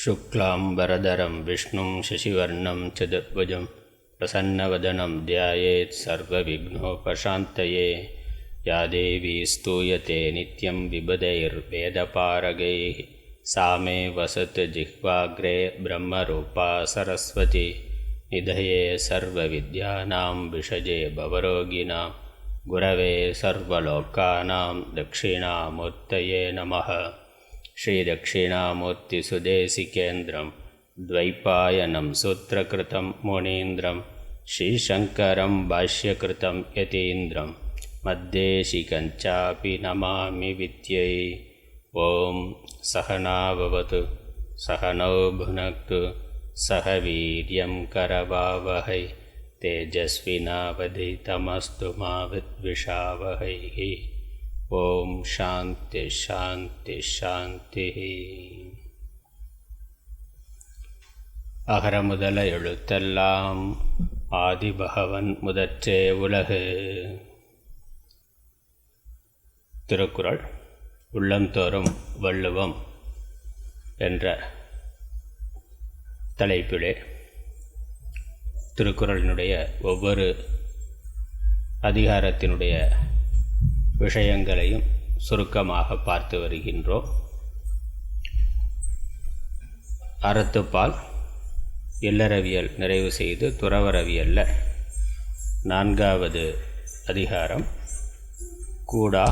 शुक्लांबरधरं विष्णुं शशिवर्णं चतुर्भुजं प्रसन्नवदनं ध्यायेत् सर्वविघ्नोपशान्तये। या देवी स्तूयते नित्यं विबुधैर्वेदपारगैः सा मे वसतु जिह्वाग्रे ब्रह्मरूपा सरस्वती। निधये सर्वविद्यानां विषजे भवरोगिणां गुरवे सर्वलोकानां दक्षिणामूर्तये नमः। श्रीदक्षिणामूर्तिसुदेशिकेन्द्रं द्वैपायनं सूत्रकृतं मुनीन्द्रं श्रीशङ्करं भाष्यकृतं यतीन्द्रं मद्देशिकञ्चापि नमामि विद्यै। ॐ सहना भवतु सहनौ भुनक्तु सह वीर्यं करवावहै तेजस्विनावधीतमस्तु मा विद्विषावहैः। ஓம் சாந்தி சாந்தி சாந்தி. அகர முதல எழுத்தெல்லாம் ஆதிபகவன் முதற்றே உலகு. திருக்குறள் உள்ளந்தோறும் வள்ளுவம் என்ற தலைப்பிலே திருக்குறளினுடைய ஒவ்வொரு அதிகாரத்தினுடைய விஷயங்களையும் சுருக்கமாக பார்த்து வருகின்றோம். அறத்துப்பால் இல்லறவியல் நிறைவு செய்து துறவறவியல்ல 4வது அதிகாரம் கூடா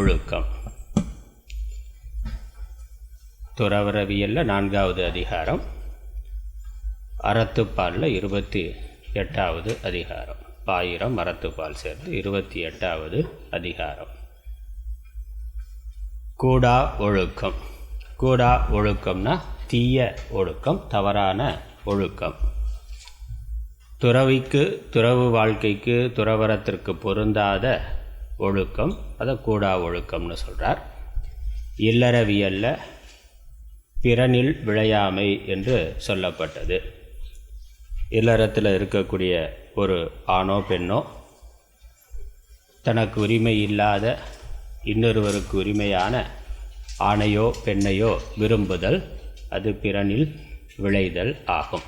ஒழுக்கம். துறவறவியல்ல 4வது அதிகாரம், அறத்துப்பாலில் 28வது அதிகாரம். 1000 அறத்துப்பால் சேர்த்து 28வது அதிகாரம். கூடா ஒழுக்கம். கூடா ஒழுக்கம்னா தீய ஒழுக்கம், தவறான ஒழுக்கம். துறவிக்கு, துறவு வாழ்க்கைக்கு, துறவரத்திற்கு பொருந்தாத ஒழுக்கம், அதை கூடா ஒழுக்கம்னு சொல்கிறார். இல்லறவியல்ல பிறனில் விழையாமை என்று சொல்லப்பட்டது. இல்லறத்தில் இருக்கக்கூடிய ஒரு ஆணோ பெண்ணோ தனக்கு உரிமை இல்லாத இன்னொருவருக்கு உரிமையான ஆணையோ பெண்ணையோ விரும்புதல், அது பிறனில் விளைதல் ஆகும்.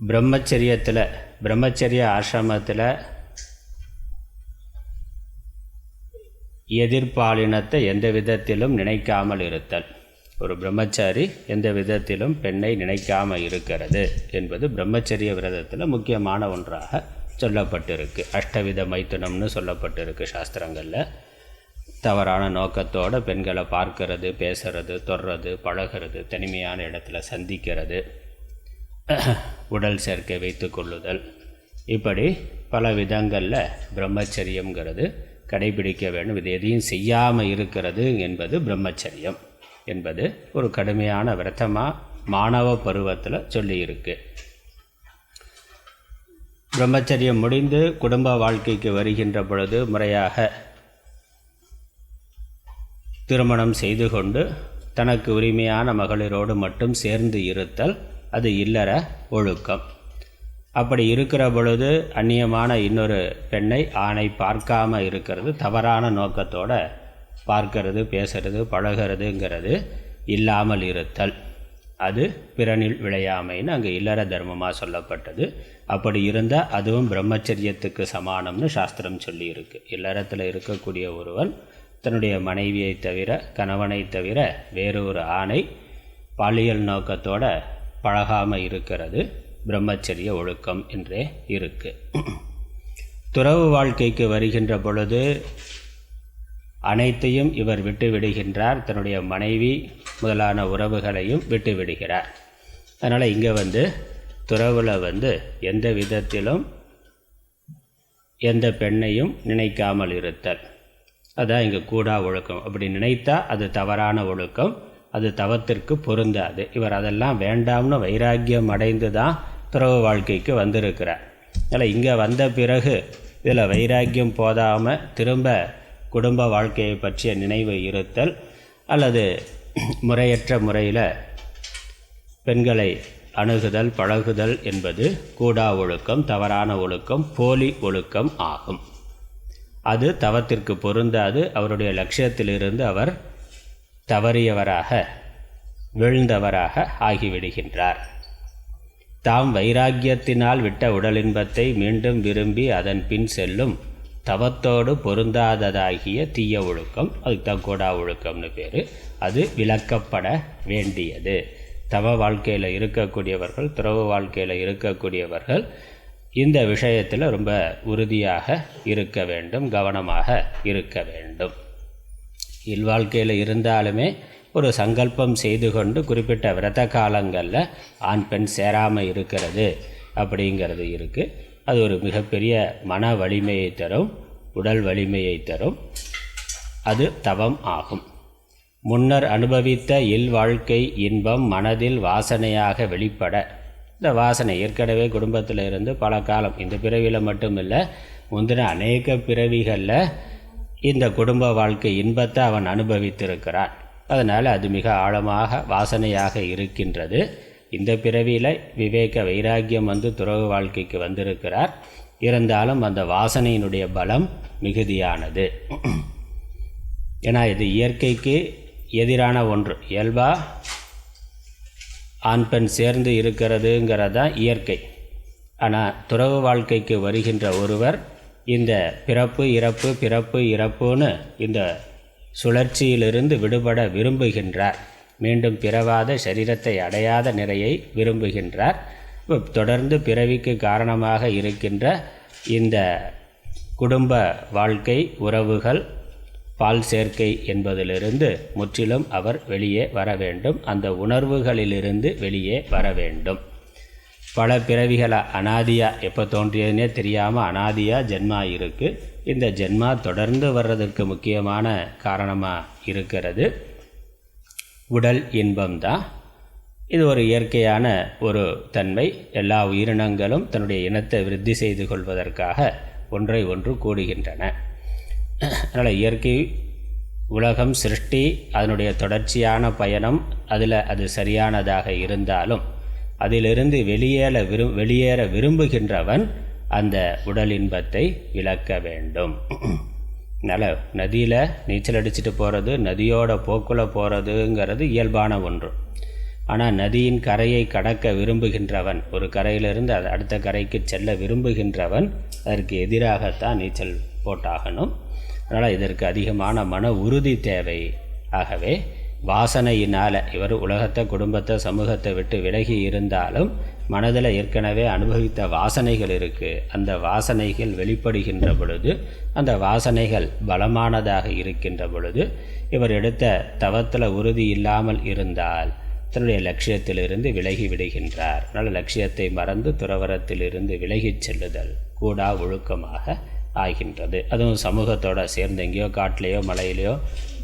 பிரம்மச்சரிய ஆசிரமத்தில் எதிர்பாலினத்தை எந்த விதத்திலும் நினைக்காமல் இருத்தல். ஒரு பிரம்மச்சாரி எந்த விதத்திலும் பெண்ணை நினைக்காமல் இருக்கிறது என்பது பிரம்மச்சரிய விரதத்தில் முக்கியமான ஒன்றாக சொல்லப்பட்டிருக்கு. அஷ்டவித மைத்துனம்னு சொல்லப்பட்டிருக்கு சாஸ்திரங்களில். தவறான நோக்கத்தோடு பெண்களை பார்க்கறது, பேசுறது, தொடுறது, பழகிறது, தனிமையான இடத்துல சந்திக்கிறது, உடல் சேர்க்கை வைத்து கொள்ளுதல், இப்படி பல விதங்களில் பிரம்மச்சரியங்கிறது கடைபிடிக்க வேண்டும். இது எதையும் செய்யாமல் இருக்கிறது என்பது பிரம்மச்சரியம் என்பது ஒரு கடுமையான விரதமாக மாணவ பருவத்தில் சொல்லியிருக்கு. பிரம்மச்சரியம் முடிந்து குடும்ப வாழ்க்கைக்கு வருகின்ற பொழுது முறையாக திருமணம் செய்து கொண்டு தனக்கு உரிமையான மகளிரோடு மட்டும் சேர்ந்து இருத்தல், அது இல்லற ஒழுக்கம். அப்படி இருக்கிற பொழுது அந்நியமான இன்னொரு பெண்ணை, ஆணை பார்க்காமல் இருக்கிறது, தவறான நோக்கத்தோடு பார்க்கறது, பேசுறது, பழகிறதுங்கிறது இல்லாமல் இருத்தல், அது பிறனில் விளையாமைன்னு அங்கே இல்லற தர்மமாக சொல்லப்பட்டது. அப்படி இருந்தால் அதுவும் பிரம்மச்சரியத்துக்கு சமானம்னு சாஸ்திரம் சொல்லியிருக்கு. இல்லறத்தில் இருக்கக்கூடிய ஒருவன் தன்னுடைய மனைவியை தவிர, கணவனை தவிர வேறு ஒரு ஆணை பாலியல் நோக்கத்தோடு பழகாமல் இருக்கிறது பிரம்மச்சரிய ஒழுக்கம் என்றே இருக்குது. துறவு வாழ்க்கைக்கு வருகின்ற பொழுது அனைத்தையும் இவர் விட்டு விடுகின்றார். தன்னுடைய மனைவி முதலான உறவுகளையும் விட்டு விடுகிறார். அதனால் இங்கே துறவில் எந்த விதத்திலும் எந்த பெண்ணையும் நினைக்காமல் இருத்தல், அதான் இங்கே கூடா ஒழுக்கம். அப்படி நினைத்தா அது தவறான ஒழுக்கம், அது தவத்திற்கு பொருந்தாது. இவர் அதெல்லாம் வேண்டாம்னு வைராக்கியம் அடைந்து தான் துறவு வாழ்க்கைக்கு வந்திருக்கிறார். அதனால் இங்கே வந்த பிறகு இதில் வைராக்கியம் போதாமல் திரும்ப குடும்ப வாழ்க்கையை பற்றிய நினைவு இருத்தல், அல்லது முறையற்ற முறையில் பெண்களை அணுகுதல், பழகுதல் என்பது கூடா ஒழுக்கம், தவறான ஒழுக்கம், போலி ஒழுக்கம் ஆகும். அது தவத்திற்கு பொருந்தாது. அவருடைய லட்சியத்திலிருந்து அவர் தவறியவராக வீழ்ந்தவராக ஆகிவிடுகின்றார். தாம் வைராக்கியத்தினால் விட்ட உடலின்பத்தை மீண்டும் விரும்பி அதன் பின் செல்லும் தவத்தோடு பொருந்தாததாகிய தீய ஒழுக்கம், அதுக்கு தான் கூடா ஒழுக்கம்னு பேர், அது விலக்கப்பட வேண்டியது. தவ வாழ்க்கையில் இருக்கக்கூடியவர்கள், துறவு வாழ்க்கையில் இருக்கக்கூடியவர்கள் இந்த விஷயத்தில் ரொம்ப உறுதியாக இருக்க வேண்டும், கவனமாக இருக்க வேண்டும். இல்வாழ்க்கையில் இருந்தாலுமே ஒரு சங்கல்பம் செய்து கொண்டு குறிப்பிட்ட விரத காலங்களில் ஆண் பெண் சேராமல் இருக்கிறது அப்படிங்கிறது இருக்குது. அது ஒரு மிகப்பெரிய மன வலிமையை தரும், உடல் வலிமையை தரும். அது தவம் ஆகும். முன்னர் அனுபவித்த இல்வாழ்க்கை இன்பம் மனதில் வாசனையாக வெளிப்பட, இந்த வாசனை ஏற்கனவே குடும்பத்தில் இருந்து பல காலம், இந்த பிறவியில் மட்டுமில்லை, முந்தின அநேக பிறவிகளில் இந்த குடும்ப வாழ்க்கை இன்பத்தை அவன் அனுபவித்திருக்கிறான். அதனால் அது மிக ஆழமாக வாசனையாக இருக்கின்றது. இந்த பிறவியில் விவேக வைராக்கியம் வந்து துறவு வாழ்க்கைக்கு வந்திருக்கிறார். இருந்தாலும் அந்த வாசனையினுடைய பலம் மிகுதியானது. ஏன்னா இது இயற்கைக்கு எதிரான ஒன்று. இயல்பாக ஆண் பெண் சேர்ந்து இருக்கிறதுங்கிறது தான் இயற்கை. ஆனால் துறவு வாழ்க்கைக்கு வருகின்ற ஒருவர் இந்த பிறப்பு இறப்பு பிறப்பு இறப்புன்னு இந்த சுழற்சியிலிருந்து விடுபட விரும்புகின்றார். மீண்டும் பிறவாத சரீரத்தை அடையாத நிலையை விரும்புகின்றார். தொடர்ந்து பிறவிக்கு காரணமாக இருக்கின்ற இந்த குடும்ப வாழ்க்கை, உறவுகள், பால் சேர்க்கை என்பதிலிருந்து முற்றிலும் அவர் வெளியே வர வேண்டும். அந்த உணர்வுகளிலிருந்து வெளியே வர வேண்டும். பல பிறவிகளை அனாதியாக எப்போ தோன்றியதுனே தெரியாமல் அனாதியாக ஜென்மா இருக்குது. இந்த ஜென்மா தொடர்ந்து வர்றதற்கு முக்கியமான காரணமாக இருக்கிறது உடல் இன்பம்தான். இது ஒரு இயற்கையான ஒரு தன்மை. எல்லா உயிரினங்களும் தன்னுடைய இனத்தை விருத்தி செய்து கொள்வதற்காக ஒன்றை ஒன்று கூடுகின்றன. அதனால் இயற்கை உலகம் சிருஷ்டி, அதனுடைய தொடர்ச்சியான பயணம், அதில் அது சரியானதாக இருந்தாலும் அதிலிருந்து வெளியேற விரும்புகின்றவன் அந்த உடல் இன்பத்தை விலக்க வேண்டும். அதனால் நதியில் நீச்சல் அடிச்சுட்டு போகிறது, நதியோட போக்குல போகிறதுங்கிறது இயல்பான ஒன்று. ஆனால் நதியின் கரையை கடக்க விரும்புகின்றவன், ஒரு கரையிலிருந்து அடுத்த கரைக்கு செல்ல விரும்புகின்றவன் அதற்கு எதிராகத்தான் நீச்சல் போட்டாகணும். அதனால் இதற்கு அதிகமான மன உறுதி தேவை. ஆகவே வாசனையினால் இவர் உலகத்தை, குடும்பத்தை, சமூகத்தை விட்டு விலகி இருந்தாலும் மனதில் ஏற்கனவே அனுபவித்த வாசனைகள் இருக்குது. அந்த வாசனைகள் வெளிப்படுகின்ற பொழுது, அந்த வாசனைகள் பலமானதாக இருக்கின்ற பொழுது, இவர் எடுத்த தவத்தில் உறுதி இல்லாமல் இருந்தால் தன்னுடைய லட்சியத்திலிருந்து விலகி விடுகின்றார். அதனால் லட்சியத்தை மறந்து துறவரத்திலிருந்து விலகிச் செல்லுதல் கூடா ஒழுக்கமாக ஆகின்றது. அதுவும் சமூகத்தோடு சேர்ந்து எங்கேயோ காட்டிலேயோ மலையிலையோ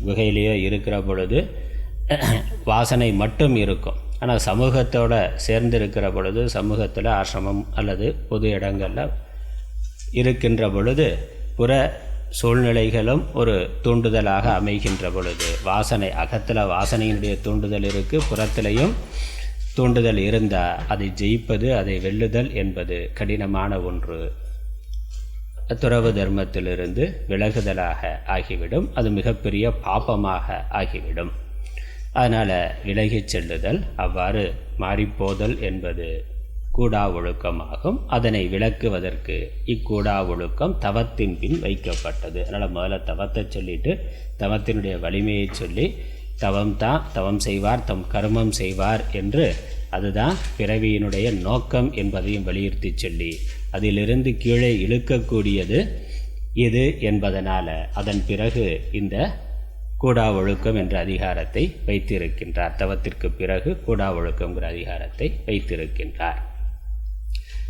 குகையிலையோ இருக்கிற பொழுது வாசனை மட்டும் இருக்கும். ஆனால் சமூகத்தோடு சேர்ந்து இருக்கிற பொழுது, சமூகத்தில் ஆசிரமம் அல்லது பொது இடங்களில் இருக்கின்ற பொழுது புற சூழ்நிலைகளும் ஒரு தூண்டுதலாக அமைகின்ற பொழுது, வாசனை அகத்தில் வாசனையினுடைய தூண்டுதல் இருக்குது, புறத்திலையும் தூண்டுதல் இருந்தால் அதை ஜெயிப்பது, அதை வெல்லுதல் என்பது கடினமான ஒன்று. துறவு தர்மத்திலிருந்து விலகுதலாக ஆகிவிடும். அது மிகப்பெரிய பாபமாக ஆகிவிடும். அதனால் விலகிச் செல்லுதல், அவ்வாறு மாறிப்போதல் என்பது கூடா ஒழுக்கமாகும். அதனை விளக்குவதற்கு இக்கூடா ஒழுக்கம் தவத்தின் பின் வைக்கப்பட்டது. அதனால் முதல்ல தவத்தை சொல்லிவிட்டு தவத்தினுடைய வலிமையை சொல்லி, தவம் செய்வார் தம் கர்மம் செய்வார் என்று, அதுதான் பிறவியினுடைய நோக்கம் என்பதையும் வலியுறுத்தி சொல்லி, அதிலிருந்து கீழே இழுக்கக்கூடியது இது என்பதனால் அதன் பிறகு இந்த கூடா ஒழுக்கம் என்ற அதிகாரத்தை வைத்திருக்கின்றார். தவத்திற்கு பிறகு கூடா ஒழுக்கங்கிற அதிகாரத்தை வைத்திருக்கின்றார்.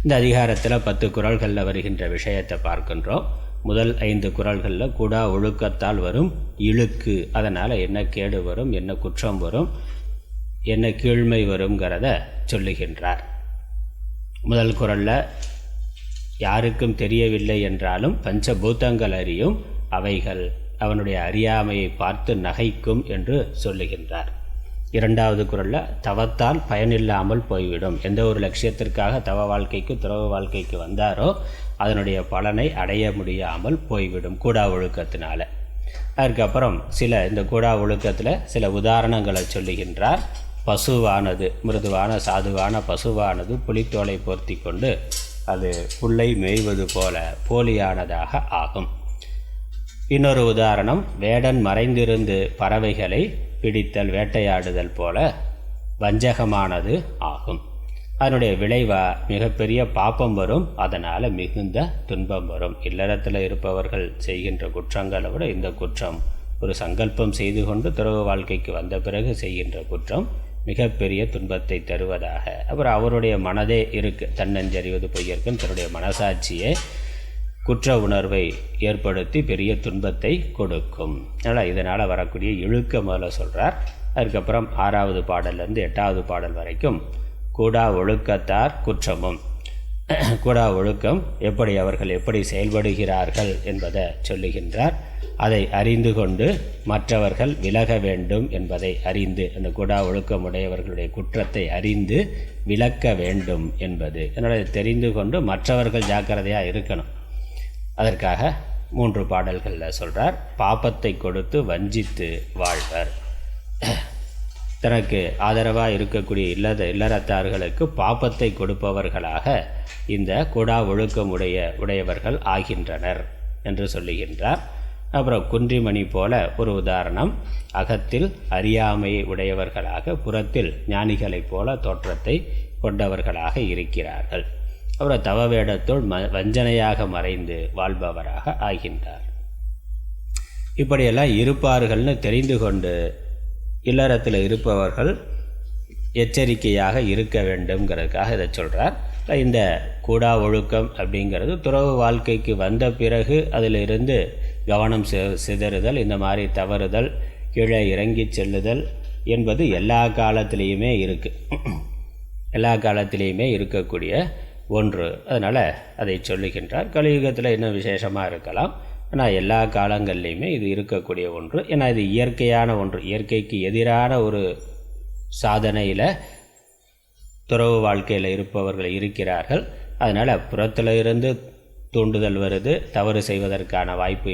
இந்த அதிகாரத்தில் 10 குறள்களில் வருகின்ற விஷயத்தை பார்க்கின்றோம். முதல் 5 குறள்களில் கூடா ஒழுக்கத்தால் வரும் இழுக்கு, அதனால் என்ன கேடு வரும், என்ன குற்றம் வரும், என்ன கீழ்மை வருங்கிறத சொல்லுகின்றார். முதல் குறளில் யாருக்கும் தெரியவில்லை என்றாலும் பஞ்சபூதங்கள் அறியும், அவைகள் அவனுடைய அறியாமையை பார்த்து நகைக்கும் என்று சொல்லுகின்றார். 2வது குறளில் தவத்தால் பயனில்லாமல் போய்விடும். எந்த ஒரு லட்சியத்திற்காக தவ வாழ்க்கைக்கு துறவு வாழ்க்கைக்கு வந்தாரோ அதனுடைய பலனை அடைய முடியாமல் போய்விடும் கூடா ஒழுக்கத்தினால. அதுக்கப்புறம் இந்த கூடா ஒழுக்கத்தில் சில உதாரணங்களை சொல்லுகின்றார். பசுவானது, மிருதுவான சாதுவான பசுவானது புலித்தோலை போர்த்தி கொண்டு அது புல்லை மேய்வது போல போலியானதாக ஆகும். இன்னொரு உதாரணம், வேடன் மறைந்திருந்து பறவைகளை பிடித்தல் வேட்டையாடுதல் போல வஞ்சகமானது ஆகும். அதனுடைய விளைவாக மிகப்பெரிய பாப்பம் வரும், அதனால் மிகுந்த துன்பம் வரும். இல்லறத்தில் இருப்பவர்கள் செய்கின்ற குற்றங்களை விட இந்த குற்றம், ஒரு சங்கல்பம் செய்து கொண்டு துறவு வாழ்க்கைக்கு வந்த பிறகு செய்கின்ற குற்றம் மிகப்பெரிய துன்பத்தை தருவதாக. அப்புறம் அவருடைய மனதே இருக்குது, தன்னஞ்சறிவது பொய்யற்கன் தன்னுடைய மனசாட்சியை குற்ற உணர்வை ஏற்படுத்தி பெரிய துன்பத்தை கொடுக்கும். அதனால் இதனால் வரக்கூடிய இழுக்க முதல்ல சொல்கிறார். அதுக்கப்புறம் 6வது பாடல்லேருந்து 8வது பாடல் வரைக்கும் கூடா ஒழுக்கத்தார் குற்றமும், கூடா ஒழுக்கம் எப்படி அவர்கள் எப்படி செயல்படுகிறார்கள் என்பதை சொல்லுகின்றார். அதை அறிந்து கொண்டு மற்றவர்கள் விலக வேண்டும் என்பதை அறிந்து, அந்த கூடா ஒழுக்கமுடையவர்களுடைய குற்றத்தை அறிந்து விலக்க வேண்டும் என்பது, அதனால் தெரிந்து கொண்டு மற்றவர்கள் ஜாக்கிரதையாக இருக்கணும். அதற்காக 3 பாடல்களில் சொல்கிறார். பாப்பத்தை கொடுத்து வஞ்சித்து வாழ்வர், தனக்கு ஆதரவாக இருக்கக்கூடிய இல்லறத்தார்களுக்கு பாப்பத்தை கொடுப்பவர்களாக இந்த கூடா ஒழுக்கமுடையவர்கள் ஆகின்றனர் என்று சொல்லுகின்றார். அப்புறம் குன்றிமணி போல ஒரு உதாரணம், அகத்தில் அறியாமையை உடையவர்களாக புறத்தில் ஞானிகளைப் போல தோற்றத்தை கொண்டவர்களாக இருக்கிறார்கள். அப்புறம் தவவேடத்துள் வஞ்சனையாக மறைந்து வாழ்பவராக ஆகின்றார். இப்படியெல்லாம் இருப்பார்கள்னு தெரிந்து கொண்டு இல்லறத்தில் இருப்பவர்கள் எச்சரிக்கையாக இருக்க வேண்டும்ங்கிறதுக்காக இதை சொல்கிறார். இந்த கூடா ஒழுக்கம் அப்படிங்கிறது துறவு வாழ்க்கைக்கு வந்த பிறகு அதிலிருந்து கவனம் சிதறுதல், இந்த மாதிரி தவறுதல், கீழே இறங்கி செல்லுதல் என்பது எல்லா காலத்திலையுமே இருக்குது, எல்லா காலத்திலையுமே இருக்கக்கூடிய ஒன்று. அதனால் அதை சொல்லுகின்றார். கலியுகத்தில் இன்னும் விசேஷமாக இருக்கலாம், ஆனால் எல்லா காலங்கள்லேயுமே இது இருக்கக்கூடிய ஒன்று. ஏன்னா இது இயற்கையான ஒன்று, இயற்கைக்கு எதிரான ஒரு சாதனையில் துறவு வாழ்க்கையில் இருப்பவர்கள் இருக்கிறார்கள். அதனால் புறத்தில் இருந்து தூண்டுதல் வருது, தவறு செய்வதற்கான வாய்ப்பு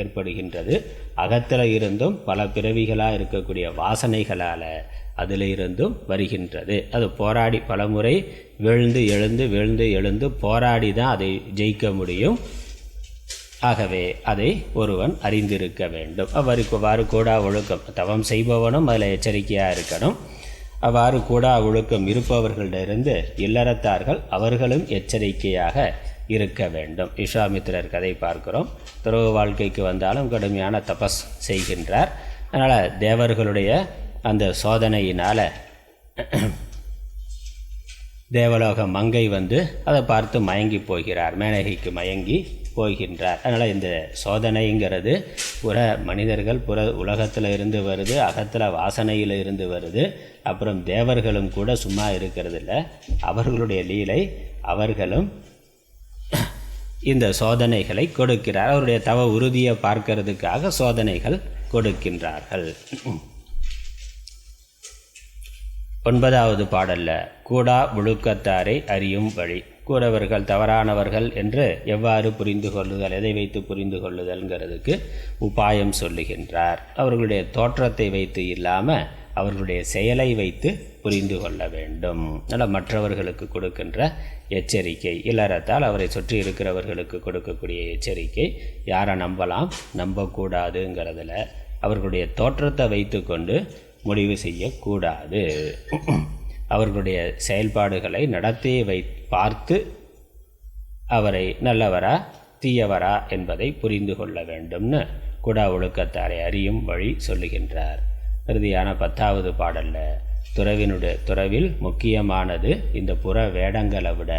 ஏற்படுகின்றது. அகத்தில் இருந்தும் பல பிறவிகளாக இருக்கக்கூடிய வாசனைகளால் அதில் இருந்தும் வருகின்றது. அது போராடி பலமுறை விழுந்து எழுந்து போராடி தான் அதை ஜெயிக்க முடியும். ஆகவே அதை ஒருவன் அறிந்திருக்க வேண்டும். அவ்வாறு கூடா ஒழுக்கம் தவம் செய்பவனும் அதில் எச்சரிக்கையாக இருக்கணும். அவ்வாறு கூடா ஒழுக்கம் இருப்பவர்களிடமிருந்து இல்லறத்தார்கள் அவர்களும் எச்சரிக்கையாக இருக்க வேண்டும். விஸ்வாமித்திரர் கதை பார்க்கிறோம். துறவு வாழ்க்கைக்கு வந்தாலும் கடுமையான தபஸ் செய்கின்றார். அதனால் தேவர்களுடைய அந்த சோதனையினால் தேவலோக மங்கை வந்து அதை பார்த்து மயங்கி போகிறார், மேனகைக்கு மயங்கி போகின்றார். அதனால் இந்த சோதனைங்கிறது மனிதர்கள் உலகத்தில் இருந்து வருது, அகத்தில் வாசனையில் இருந்து வருது. அப்புறம் தேவர்களும் கூட சும்மா இருக்கிறதில்ல, அவர்களுடைய லீலை, அவர்களும் இந்த சோதனைகளை கொடுக்கிறார். அவருடைய தவ உறுதியை பார்க்கறதுக்காக சோதனைகள் கொடுக்கின்றார்கள். 9வது பாடலில் கூடா ஒழுக்கத்தாரை அறியும் வழி, கூறவர்கள் தவறானவர்கள் என்று எவ்வாறு புரிந்து கொள்ளுதல், எதை வைத்து புரிந்து கொள்ளுதல்ங்கிறதுக்கு உபாயம் சொல்லுகின்றார். அவர்களுடைய தோற்றத்தை வைத்து இல்லாமல் அவர்களுடைய செயலை வைத்து புரிந்து கொள்ள வேண்டும். அதனால் மற்றவர்களுக்கு கொடுக்கின்ற எச்சரிக்கை, இல்லறத்தால் அவரை சுற்றி இருக்கிறவர்களுக்கு கொடுக்கக்கூடிய எச்சரிக்கை, யாரை நம்பலாம் நம்பக்கூடாதுங்கிறதுல அவர்களுடைய தோற்றத்தை வைத்து கொண்டு முடிவு செய்யக்கூடாது. அவர்களுடைய செயல்பாடுகளை நடத்தையை பார்த்து அவரை நல்லவரா தீயவரா என்பதை புரிந்து கொள்ள வேண்டும்னு கூடா ஒழுக்கத்தாரை அறியும் வழி சொல்லுகின்றார். இறுதியான 10வது பாடலில் துறவில் முக்கியமானது இந்த புற வேடங்களை விட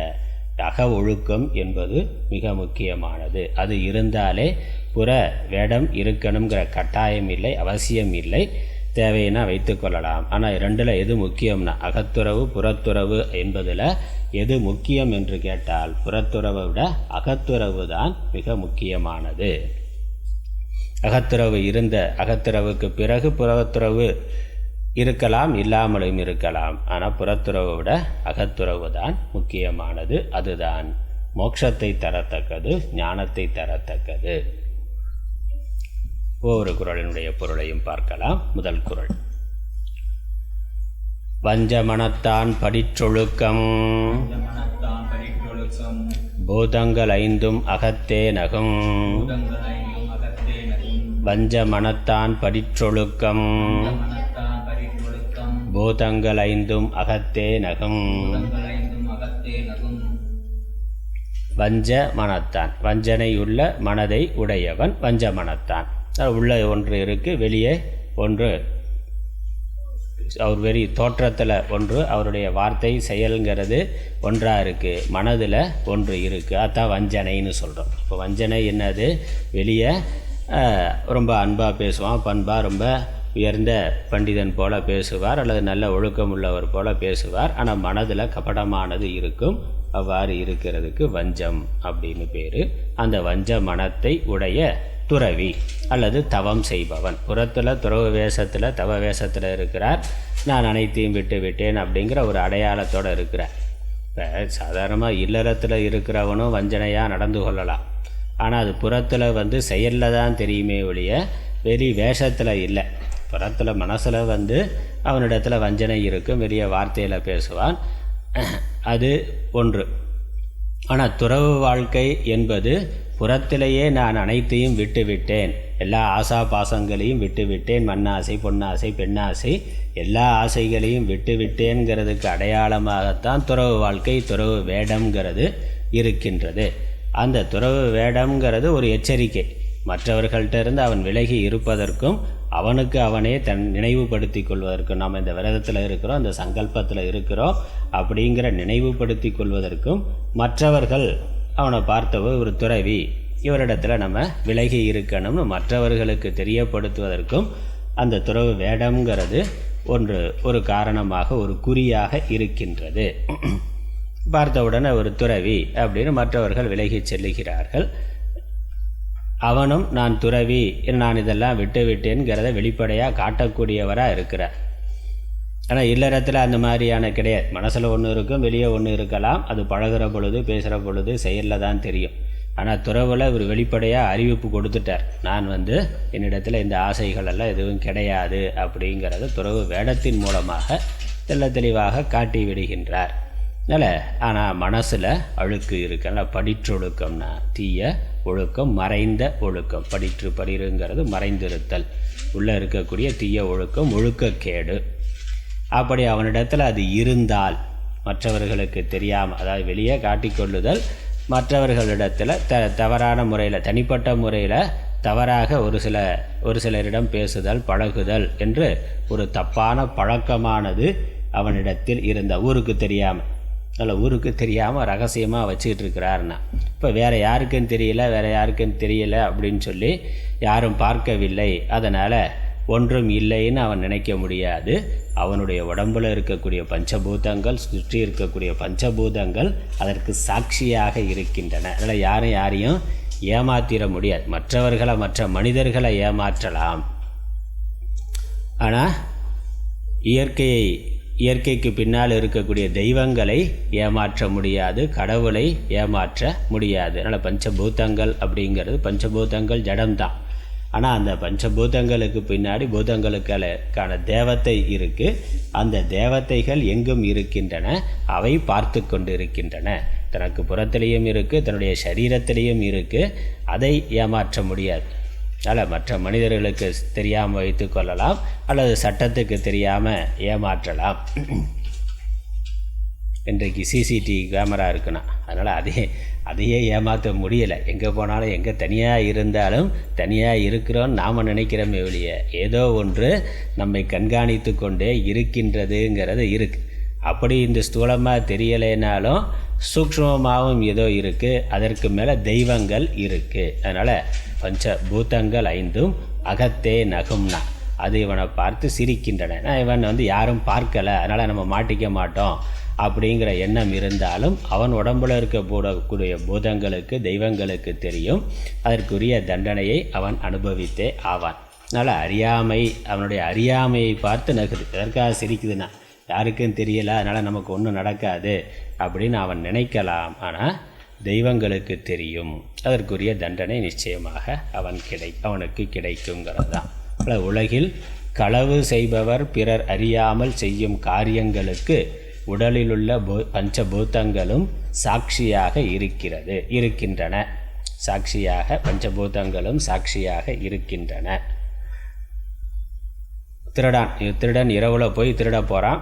அக ஒழுக்கம் என்பது மிக முக்கியமானது. அது இருந்தாலே புற வேடம் இருக்கணுங்கிற கட்டாயம் இல்லை, அவசியம் இல்லை, தேவைன்னா வைத்து கொள்ளலாம். ஆனால் 2ல் எது முக்கியம்னா அகத்துறவு புறத்துறவு என்பதில் எது முக்கியம் என்று கேட்டால் புறத்துறவை விட அகத்துறவு தான் மிக முக்கியமானது. அகத்துறவுக்கு பிறகு புறத்துறவு இருக்கலாம், இல்லாமலும் இருக்கலாம். ஆனால் புறத்துறவை விட அகத்துறவு தான் முக்கியமானது. அதுதான் மோட்சத்தை தரத்தக்கது, ஞானத்தை தரத்தக்கது. ஒவ்வொரு குறளினுடைய பொருளையும் பார்க்கலாம். முதல் குறள்: வஞ்சமனத்தான் படிற்றொழுக்கம் பூதங்கள் ஐந்தும் அகத்தே நகும். வஞ்சமனத்தான் படிற்றொழுக்கம் பூதங்கள் ஐந்தும் அகத்தே நகும். வஞ்ச மனத்தான், வஞ்சனையுள்ள மனதை உடையவன் வஞ்ச மனத்தான். உள்ள ஒன்று இருக்குது, வெளியே ஒன்று, அவர் தோற்றத்தில் ஒன்று, அவருடைய வார்த்தை செயல்ங்கிறது ஒன்றாக இருக்குது, மனதில் ஒன்று இருக்குது. அதான் வஞ்சனைன்னு சொல்கிறோம். இப்போ வஞ்சனை என்னது? வெளியே ரொம்ப அன்பாக பேசுவான், பண்பாக ரொம்ப உயர்ந்த பண்டிதன் போல பேசுவார், அல்லது நல்ல ஒழுக்கம் உள்ளவர் போல பேசுவார், ஆனால் மனதில் கபடமானது இருக்கும். அவ்வாறு இருக்கிறதுக்கு வஞ்சம் அப்படின்னு பேர். அந்த வஞ்ச மனத்தை உடைய துறவி அல்லது தவம் செய்பவன். புறத்தில் துறவு வேஷத்தில் தவ வேஷத்தில் இருக்கிறார், நான் அனைத்தையும் விட்டு விட்டேன் அப்படிங்கிற ஒரு அடையாளத்தோடு இருக்கிறார். இப்போ சாதாரணமாக இல்லறத்தில் இருக்கிறவனும் வஞ்சனையாக நடந்து கொள்ளலாம், ஆனால் அது புறத்தில் செயலில் தான் தெரியுமே ஒழிய வெளி வேஷத்தில் இல்லை. புறத்தில் மனசில் அவனிடத்தில் வஞ்சனை இருக்கும், வெளிய வார்த்தையில் பேசுவான், அது ஒன்று. ஆனால் துறவு வாழ்க்கை என்பது புறத்திலேயே நான் அனைத்தையும் விட்டுவிட்டேன், எல்லா ஆசா பாசங்களையும் விட்டுவிட்டேன், மண்ணாசை பொன்னாசை பெண்ணாசை எல்லா ஆசைகளையும் விட்டுவிட்டேங்கிறதுக்கு அடையாளமாகத்தான் துறவு வாழ்க்கை, துறவு வேடம்ங்கிறது இருக்கின்றது. அந்த துறவு வேடம்ங்கிறது ஒரு எச்சரிக்கை. மற்றவர்கள்ட்ட இருந்து அவன் விலகி இருப்பதற்கும் அவனுக்கு அவனே நினைவுபடுத்தி கொள்வதற்கும், நாம் இந்த விரதத்தில் இருக்கிறோம், இந்த சங்கல்பத்தில் இருக்கிறோம் அப்படிங்கிற நினைவுபடுத்தி கொள்வதற்கும், மற்றவர்கள் அவனை பார்த்தவோ ஒரு துறவி, இவரிடத்தில் நம்ம விலகி இருக்கணும்னு மற்றவர்களுக்கு தெரியப்படுத்துவதற்கும் அந்த துறவு வேடம்ங்கிறது ஒரு காரணமாக, ஒரு குறியாக இருக்கின்றது. பார்த்தவுடனே ஒரு துறவி அப்படின்னு மற்றவர்கள் விலகி செல்லுகிறார்கள். அவனும் நான் துறவி, நான் இதெல்லாம் விட்டு விட்டேன்கிறத வெளிப்படையாக காட்டக்கூடியவராக இருக்கிறார். ஆனால் இல்லறத்தில் அந்த மாதிரியான கிடையாது. மனசில் ஒன்று இருக்கும், வெளியே ஒன்று இருக்கலாம், அது பழகிற பொழுது பேசுகிற பொழுது செயலில் தான் தெரியும். ஆனால் துறவில் இவர் வெளிப்படையாக அறிவிப்பு கொடுத்துட்டார், நான் என்னிடத்தில் இந்த ஆசைகளெல்லாம் எதுவும் கிடையாது அப்படிங்கிறத துறவு வேடத்தின் மூலமாக தெள்ள தெளிவாக காட்டி விடுகின்றார். ஆனால் மனசில் அழுக்கு இருக்குல்ல, படிற்றொழுக்கம்னா தீய ஒழுக்கம், மறைந்த ஒழுக்கம். படிருங்கிறது மறைந்திருத்தல், உள்ளே இருக்கக்கூடிய தீய ஒழுக்கம், ஒழுக்கக்கேடு. அப்படி அவனிடத்தில் அது இருந்தால் மற்றவர்களுக்கு தெரியாமல், அதாவது வெளியே காட்டிக்கொள்ளுதல், மற்றவர்களிடத்தில் தவறான முறையில், தனிப்பட்ட முறையில் தவறாக ஒரு சிலரிடம் பேசுதல், பழகுதல் என்று ஒரு தப்பான பழக்கமானது அவனிடத்தில் இருந்த, ஊருக்கு தெரியாமல், ஊருக்கு தெரியாமல் ரகசியமாக வச்சுக்கிட்டு இருக்கிறாருன்னா, இப்போ வேறு யாருக்குன்னு தெரியல அப்படின்னு சொல்லி யாரும் பார்க்கவில்லை, அதனால் ஒன்றும் இல்லைன்னு அவன் நினைக்க முடியாது. அவனுடைய உடம்பில் இருக்கக்கூடிய பஞ்சபூதங்கள், சுற்றி இருக்கக்கூடிய பஞ்சபூதங்கள் அதற்கு சாட்சியாக இருக்கின்றன. அதனால் யாரையும் ஏமாத்திட முடியாது. மற்ற மனிதர்களை ஏமாற்றலாம், ஆனால் இயற்கைக்கு பின்னால் இருக்கக்கூடிய தெய்வங்களை ஏமாற்ற முடியாது, கடவுளை ஏமாற்ற முடியாது. அதனால் பஞ்சபூதங்கள் அப்படிங்கிறது, பஞ்சபூதங்கள் ஜடம்தான், ஆனால் அந்த பஞ்சபூதங்களுக்கு பின்னாடி பூதங்களுக்கான தேவத்தை இருக்குது. அந்த தேவதைகள் எங்கும் இருக்கின்றன, அவை பார்த்து கொண்டு இருக்கின்றன. தனக்கு புறத்திலையும் இருக்குது, தன்னுடைய சரீரத்திலையும் இருக்குது, அதை ஏமாற்ற முடியாது. அதனால் மற்ற மனிதர்களுக்கு தெரியாமல் வைத்து கொள்ளலாம், அல்லது சட்டத்துக்கு தெரியாமல் ஏமாற்றலாம். இன்றைக்கு சிசிடிவி கேமரா இருக்குன்னா, அதனால் அதையே ஏமாற்ற முடியலை. எங்கே போனாலும், எங்கே தனியாக இருந்தாலும் தனியாக இருக்கிறோன்னு நாம் நினைக்கிறோமே வெளியே, ஏதோ ஒன்று நம்மை கண்காணித்து கொண்டே இருக்கின்றதுங்கிறது இருக்குது. அப்படி இந்த ஸ்தூலமாக தெரியலைனாலும் சூக்ஷ்மமாகவும் ஏதோ இருக்குது, அதற்கு மேலே தெய்வங்கள் இருக்குது. அதனால் பஞ்சபூதங்கள் ஐந்தும் அகத்தே நகும்னா, அது இவனை பார்த்து சிரிக்கின்றன. இவன் யாரும் பார்க்கலை, அதனால் நம்ம மாட்டிக்க மாட்டோம் அப்படிங்கிற எண்ணம் இருந்தாலும் அவன் உடம்புல இருக்கக்கூடிய பூதங்களுக்கு, தெய்வங்களுக்கு தெரியும். அதற்குரிய தண்டனையை அவன் அனுபவித்தே ஆவான். அதனால் அறியாமை, அவனுடைய அறியாமையை பார்த்து நகுது. எதற்காக சிரிக்குதுன்னா, யாருக்கும் தெரியலை, அதனால் நமக்கு ஒன்றும் நடக்காது அப்படின்னு அவன் நினைக்கலாம். ஆனால் தெய்வங்களுக்கு தெரியும், அதற்குரிய தண்டனை நிச்சயமாக அவனுக்கு கிடைக்குங்கிறது தான். உலகில் களவு செய்பவர் பிறர் அறியாமல் செய்யும் காரியங்களுக்கு உடலிலுள்ள பஞ்சபூதங்களும் சாட்சியாக இருக்கின்றன. பஞ்சபூதங்களும் சாட்சியாக இருக்கின்றன. திருடன் இரவில் போய் திருட போகிறான்.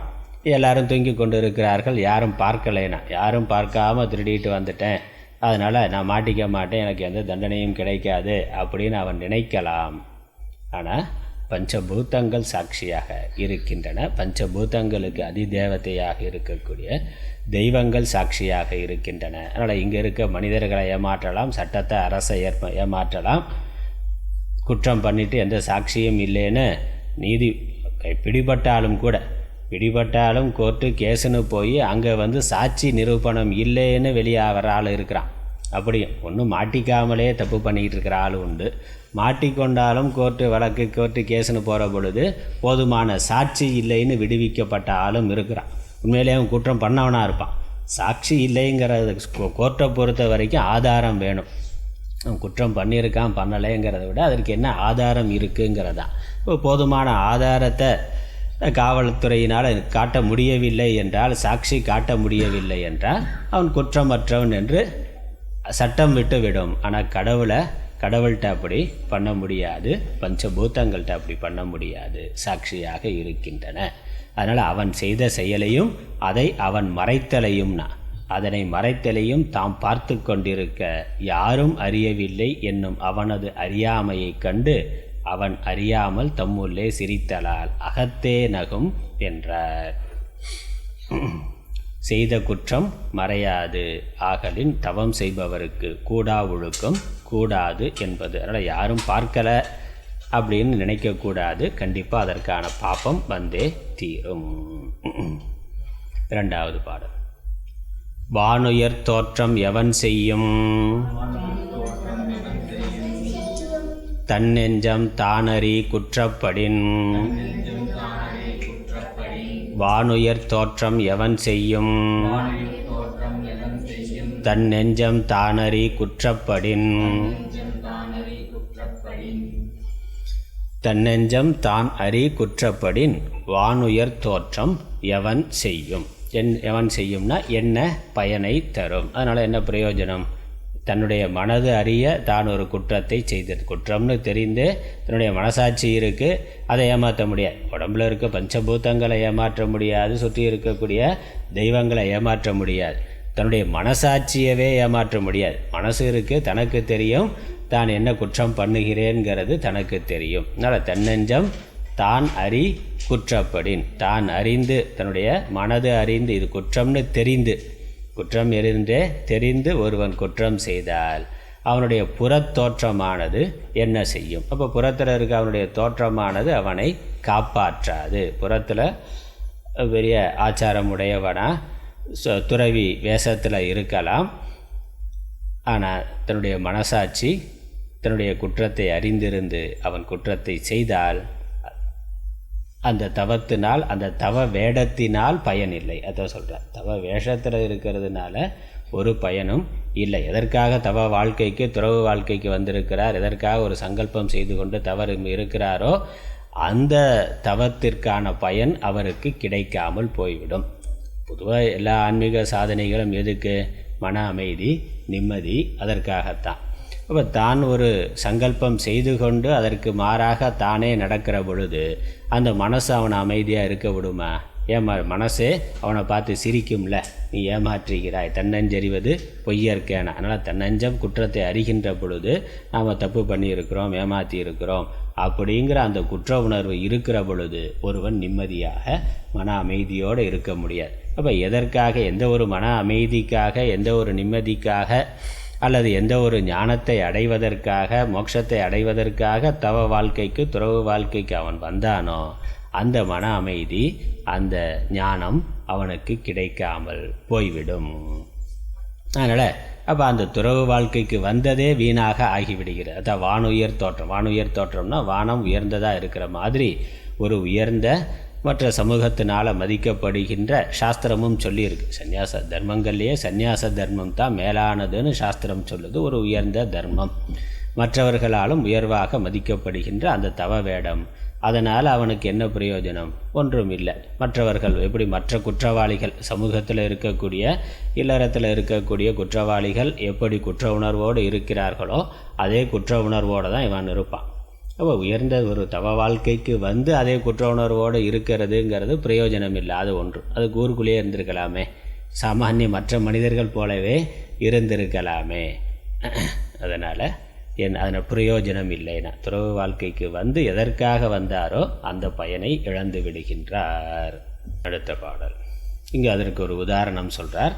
எல்லாரும் தூங்கி கொண்டு இருக்கிறார்கள். யாரும் பார்க்கலைனா, யாரும் பார்க்காம திருடிட்டு வந்துட்டேன், அதனால் நான் மாட்டிக்க மாட்டேன், எனக்கு எந்த தண்டனையும் கிடைக்காது அப்படின்னு அவன் நினைக்கலாம். ஆனால் பஞ்சபூதங்கள் சாட்சியாக இருக்கின்றன. பஞ்சபூதங்களுக்கு அதிதேவதையாக இருக்கக்கூடிய தெய்வங்கள் சாட்சியாக இருக்கின்றன. அதனால் இங்கே இருக்க மனிதர்களை ஏமாற்றலாம், சட்டத்தை அரசை ஏமாற்றலாம். குற்றம் பண்ணிவிட்டு எந்த சாட்சியும் இல்லைன்னு நீதி பிடிபட்டாலும் கோர்ட்டு கேஸுன்னு போய் அங்கே சாட்சி நிரூபணம் இல்லைன்னு வெளியாகிற ஆள் இருக்கிறான். அப்படியும் ஒன்றும் மாட்டிக்காமலே தப்பு பண்ணிக்கிட்டு இருக்கிற ஆள் உண்டு. மாட்டிக்கொண்டாலும் கோர்ட்டு கேஸுன்னு போகிற பொழுது போதுமான சாட்சி இல்லைன்னு விடுவிக்கப்பட்ட ஆளும் இருக்கிறான். உண்மையிலே அவன் குற்றம் பண்ணவனாக இருப்பான். சாட்சி இல்லைங்கிறது கோர்ட்டை பொறுத்த வரைக்கும் ஆதாரம் வேணும். அவன் குற்றம் பண்ணியிருக்கான் பண்ணலைங்கிறத விட அதற்கு என்ன ஆதாரம் இருக்குங்கிறதான். இப்போ போதுமான ஆதாரத்தை காவல்துறையினால் காட்ட முடியவில்லை என்றால், சாட்சி காட்ட முடியவில்லை என்றால் அவன் குற்றமற்றவன் என்று சட்டம் விட்டு விடும். ஆனால் கடவுள்கிட்ட அப்படி பண்ண முடியாது, பஞ்சபூதங்கள்கிட்ட அப்படி பண்ண முடியாது, சாட்சியாக இருக்கின்றன. அதனால் அவன் செய்த செயலையும் அவன் மறைத்தலையும்னா அதனை மறைத்தலையும் தாம் பார்த்து கொண்டிருக்க யாரும் அறியவில்லை என்னும் அவனது அறியாமையை கண்டு அவன் அறியாமல் தம்முள்ளே சிரித்தலால் அகத்தே நகும் என்றார். செய்த குற்றம் மறையாது ஆகலின் தவம் செய்பவருக்கு கூடா ஒழுக்கம் கூடாது என்பது. அதனால் யாரும் பார்க்கலை அப்படின்னு நினைக்கக்கூடாது. கண்டிப்பாக அதற்கான பாபம் வந்தே தீரும். இரண்டாவது பாடல். வானுயர் தோற்றம் எவன் செய்யும், தன்னெஞ்சம் தானறி குற்றப்படின். வானுயர் தோற்றம் எவன் செய்யும், தன்னெஞ்சம் தானறி குற்றப்படின். தன்னெஞ்சம் தான் அறி குற்றப்படின் வானுயர் தோற்றம் எவன் செய்யும். எவன் செய்யும்னா என்ன பயனை தரும். அதனால் என்ன பிரயோஜனம்? தன்னுடைய மனது அறிய தான் ஒரு குற்றத்தை செய்தது. குற்றம்னு தெரிந்து தன்னுடைய மனசாட்சி இருக்குது, அதை ஏமாற்ற முடியாது. உடம்புல இருக்க பஞ்சபூதங்களை ஏமாற்ற முடியாது, சுற்றி இருக்கக்கூடிய தெய்வங்களை ஏமாற்ற முடியாது, தன்னுடைய மனசாட்சியவே ஏமாற்ற முடியாது. மனசு இருக்குது, தனக்கு தெரியும் தான் என்ன குற்றம் பண்ணுகிறேங்கிறது தனக்கு தெரியும். அதனால் தன்னெஞ்சம் தான் அறி குற்றப்படின், தான் அறிந்து தன்னுடைய மனது அறிந்து இது குற்றம்னு குற்றம் தெரிந்து ஒருவன் குற்றம் செய்தால் அவனுடைய புறத்தோற்றமானது என்ன செய்யும்? அப்போ புறத்தில் இருக்க அவனுடைய தோற்றமானது அவனை காப்பாற்றாது. புறத்தில் பெரிய ஆச்சாரம் உடையவனா துறவி வேஷத்தில் இருக்கலாம், ஆனால் தன்னுடைய மனசாட்சி தன்னுடைய குற்றத்தை அறிந்திருந்து அவன் குற்றத்தை செய்தால் அந்த தவத்தினால், அந்த தவ வேடத்தினால் பயன் இல்லை. அதான் சொல்கிறேன், தவ வேஷத்தில் இருக்கிறதுனால ஒரு பயனும் இல்லை. எதற்காக தவ வாழ்க்கைக்கு துறவு வாழ்க்கைக்கு வந்திருக்கிறார், எதற்காக ஒரு சங்கல்பம் செய்து கொண்டு தவறு இருக்கிறாரோ அந்த தவத்திற்கான பயன் அவருக்கு கிடைக்காமல் போய்விடும். பொதுவாக எல்லா ஆன்மீக சாதனைகளும் எதுக்கு? மன அமைதி, நிம்மதி, அதற்காகத்தான். அப்போ தான் ஒரு சங்கல்பம் செய்து கொண்டு அதற்கு மாறாக தானே நடக்கிற பொழுது அந்த மனசு அவனை அமைதியாக இருக்க விடுமா? மனசே அவனை பார்த்து சிரிக்கும்ல, நீ ஏமாற்றுகிறாய், தன்னஞ்செறிவது பொய்யற்கேன. அதனால் தன்னஞ்சம் குற்றத்தை அறிகின்ற பொழுது நாம் தப்பு பண்ணியிருக்கிறோம், ஏமாற்றி இருக்கிறோம் அப்படிங்கிற அந்த குற்ற உணர்வு இருக்கிற பொழுது ஒருவன் நிம்மதியாக மன அமைதியோடு இருக்க முடியாது. அப்போ எதற்காக, எந்த ஒரு மன அமைதிக்காக, எந்த ஒரு நிம்மதிக்காக அல்லது எந்த ஒரு ஞானத்தை அடைவதற்காக, மோட்சத்தை அடைவதற்காக தவ வாழ்க்கைக்கு துறவு வாழ்க்கைக்கு அவன் வந்தானோ அந்த மன அமைதி, அந்த ஞானம் அவனுக்கு கிடைக்காமல் போய்விடும். அதனால் அப்போ அந்த துறவு வாழ்க்கைக்கு வந்ததே வீணாக ஆகிவிடுகிறது. அதான் வானுயர் தோற்றம். வானுயர் தோற்றம்னா வானம் உயர்ந்ததாக இருக்கிற மாதிரி ஒரு உயர்ந்த மற்ற சமூகத்தினால் மதிக்கப்படுகின்ற சாஸ்திரமும் சொல்லியிருக்கு. சந்நியாச தர்மங்கள்லேயே சந்நியாச தர்மம் தான் மேலானதுன்னு சாஸ்திரம் சொல்லுது. ஒரு உயர்ந்த தர்மம், மற்றவர்களாலும் உயர்வாக மதிக்கப்படுகின்ற அந்த தவ வேடம் அதனால் அவனுக்கு என்ன பிரயோஜனம்? ஒன்றும் இல்லை. மற்றவர்கள் எப்படி மற்ற குற்றவாளிகள் சமூகத்தில் இருக்கக்கூடிய இல்லறத்தில் இருக்கக்கூடிய குற்றவாளிகள் எப்படி குற்ற உணர்வோடு இருக்கிறார்களோ அதே குற்ற உணர்வோடு தான் இவன் இருப்பான். அப்போ உயர்ந்த ஒரு தவ வாழ்க்கைக்கு வந்து அதே குற்ற உணர்வோடு இருக்கிறதுங்கிறது பிரயோஜனம் இல்லாத ஒன்று. அது ஊருக்குள்ளேயே இருந்திருக்கலாமே, சாமானிய மற்ற மனிதர்கள் போலவே இருந்திருக்கலாமே. அதனால் அதனால் பிரயோஜனம் இல்லைன்னா துறவு வாழ்க்கைக்கு வந்து எதற்காக வந்தாரோ அந்த பயனை இழந்து விடுகின்றார். அடுத்த பாடல் இங்கே அதற்கு ஒரு உதாரணம் சொல்கிறார்.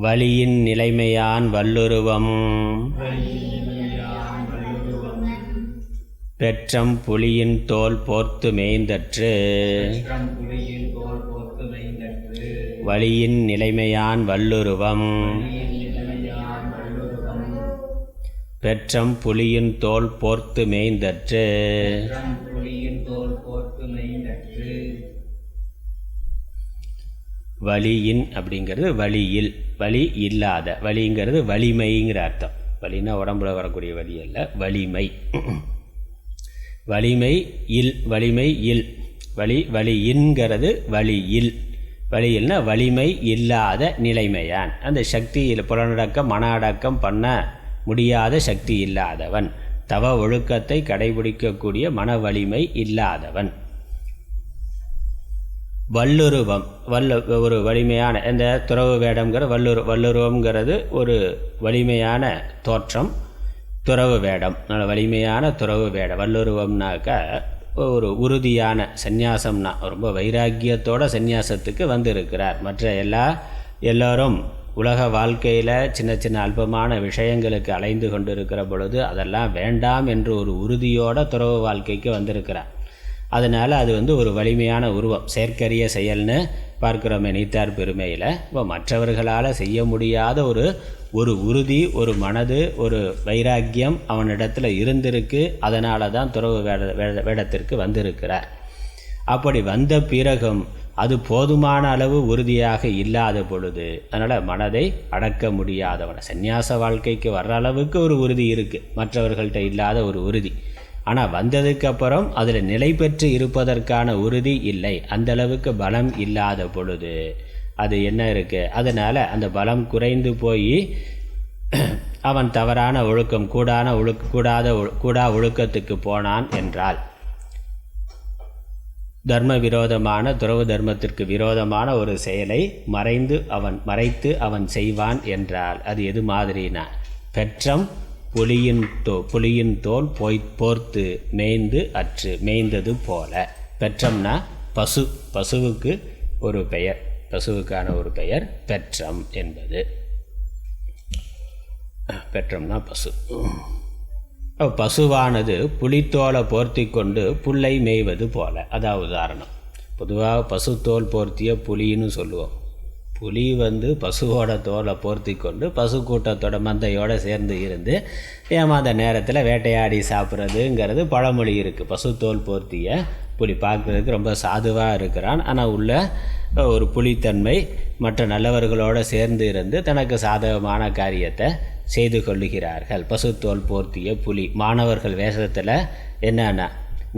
வலியின் நிலைமையான் வல்லுருவம் பெற்றம் புலியின் தோல் போர்த்து மேய்ந்தற்று. வலியின் நிலைமையான் வல்லுருவம் பெற்றம் புலியின் தோல் போர்த்து மேய்ந்தற்று. வலியின் அப்படிங்கிறது வலியில், வலி இல்லாத, வலிங்கிறது வலிமைங்கிற அர்த்தம். வலின்னா உடம்புல வரக்கூடிய வலி அல்ல, வலிமை. வலிமை இல், வலிமை இல், வலியின்கிறது வலியில். வலியில்னா வலிமை இல்லாத நிலைமையான், அந்த சக்தியில் புலனடக்கம் மன அடக்கம் பண்ண முடியாத சக்தி இல்லாதவன், தவ ஒழுக்கத்தை கடைபிடிக்கக்கூடிய மன வலிமை இல்லாதவன். வல்லுருவம், ஒரு வலிமையான இந்த துறவு வேடம்ங்கிற வல்லுருவம்ங்கிறது ஒரு வலிமையான தோற்றம். துறவு வேடம் வலிமையான துறவு வேடம். வல்லுருவம்னாக்கா ஒரு உறுதியான சந்நியாசம்னா ரொம்ப வைராக்கியத்தோட சந்நியாசத்துக்கு வந்திருக்கிறார். மற்ற எல்லோரும் உலக வாழ்க்கையில் சின்ன சின்ன அல்பமான விஷயங்களுக்கு அலைந்து கொண்டு இருக்கிற பொழுது அதெல்லாம் வேண்டாம் என்று ஒரு உறுதியோட துறவு வாழ்க்கைக்கு வந்திருக்கிறார். அதனால் அது ஒரு வலிமையான உருவம், செயற்கரிய செயல்னு பார்க்குறோமே நீத்தார் பெருமையில். இப்போ மற்றவர்களால் செய்ய முடியாத ஒரு உறுதி, ஒரு மனது, ஒரு வைராக்கியம் அவனிடத்தில் இருந்திருக்கு. அதனால தான் துறவு வேடத்திற்கு வந்திருக்கிறார். அப்படி வந்த பிறகும் அது போதுமான அளவு உறுதியாக இல்லாத பொழுது அதனால் மனதை அடக்க முடியாதவன. சந்நியாச வாழ்க்கைக்கு வர்ற அளவுக்கு ஒரு உறுதி இருக்குது, மற்றவர்கள்ட்ட இல்லாத ஒரு உறுதி. ஆனால் வந்ததுக்கப்புறம் அதில் நிலை பெற்று இருப்பதற்கான உறுதி இல்லை. அந்தளவுக்கு பலம் இல்லாத பொழுது அது என்ன இருக்குது? அதனால் அந்த பலம் குறைந்து போய் அவன் தவறான ஒழுக்கம், கூடா ஒழுக்கத்துக்கு போனான் என்றால், தர்ம விரோதமான துறவு தர்மத்திற்கு விரோதமான ஒரு செயலை மறைத்து அவன் செய்வான் என்றால் அது எது மாதிரினா, பெற்றம் புலியின் தோல் போர்த்து மேய்ந்து அற்று, மேய்ந்தது போல. பெற்றம்னா பசுவுக்கு ஒரு பெயர், பசுவுக்கான ஒரு பெயர் பெற்றம் என்பது. பெற்றம்னா பசு. பசுவானது புலித்தோலை போர்த்தி கொண்டு புல்லை மேய்வது போல. அதான் உதாரணம். பொதுவாக பசுத்தோல் போர்த்திய புலின்னு சொல்லுவோம். புலி பசுவோட தோலை போர்த்தி கொண்டு பசு கூட்டத்தோட மந்தையோடு சேர்ந்து இருந்து ஏமாந்த நேரத்தில் வேட்டையாடி சாப்பிட்றதுங்கிறது பழமொழி இருக்குது. பசுத்தோல் போர்த்திய புலி பார்க்குறதுக்கு ரொம்ப சாதுவாக இருக்கிறான், ஆனால் உள்ள ஒரு புலித்தன்மை மற்ற நல்லவர்களோடு சேர்ந்து இருந்து தனக்கு சாதகமான காரியத்தை செய்து கொள்ளுகிறார்கள். பசுத்தோல் போர்த்திய புலி. மாணவர்கள் வேஷத்தில் என்னன்னா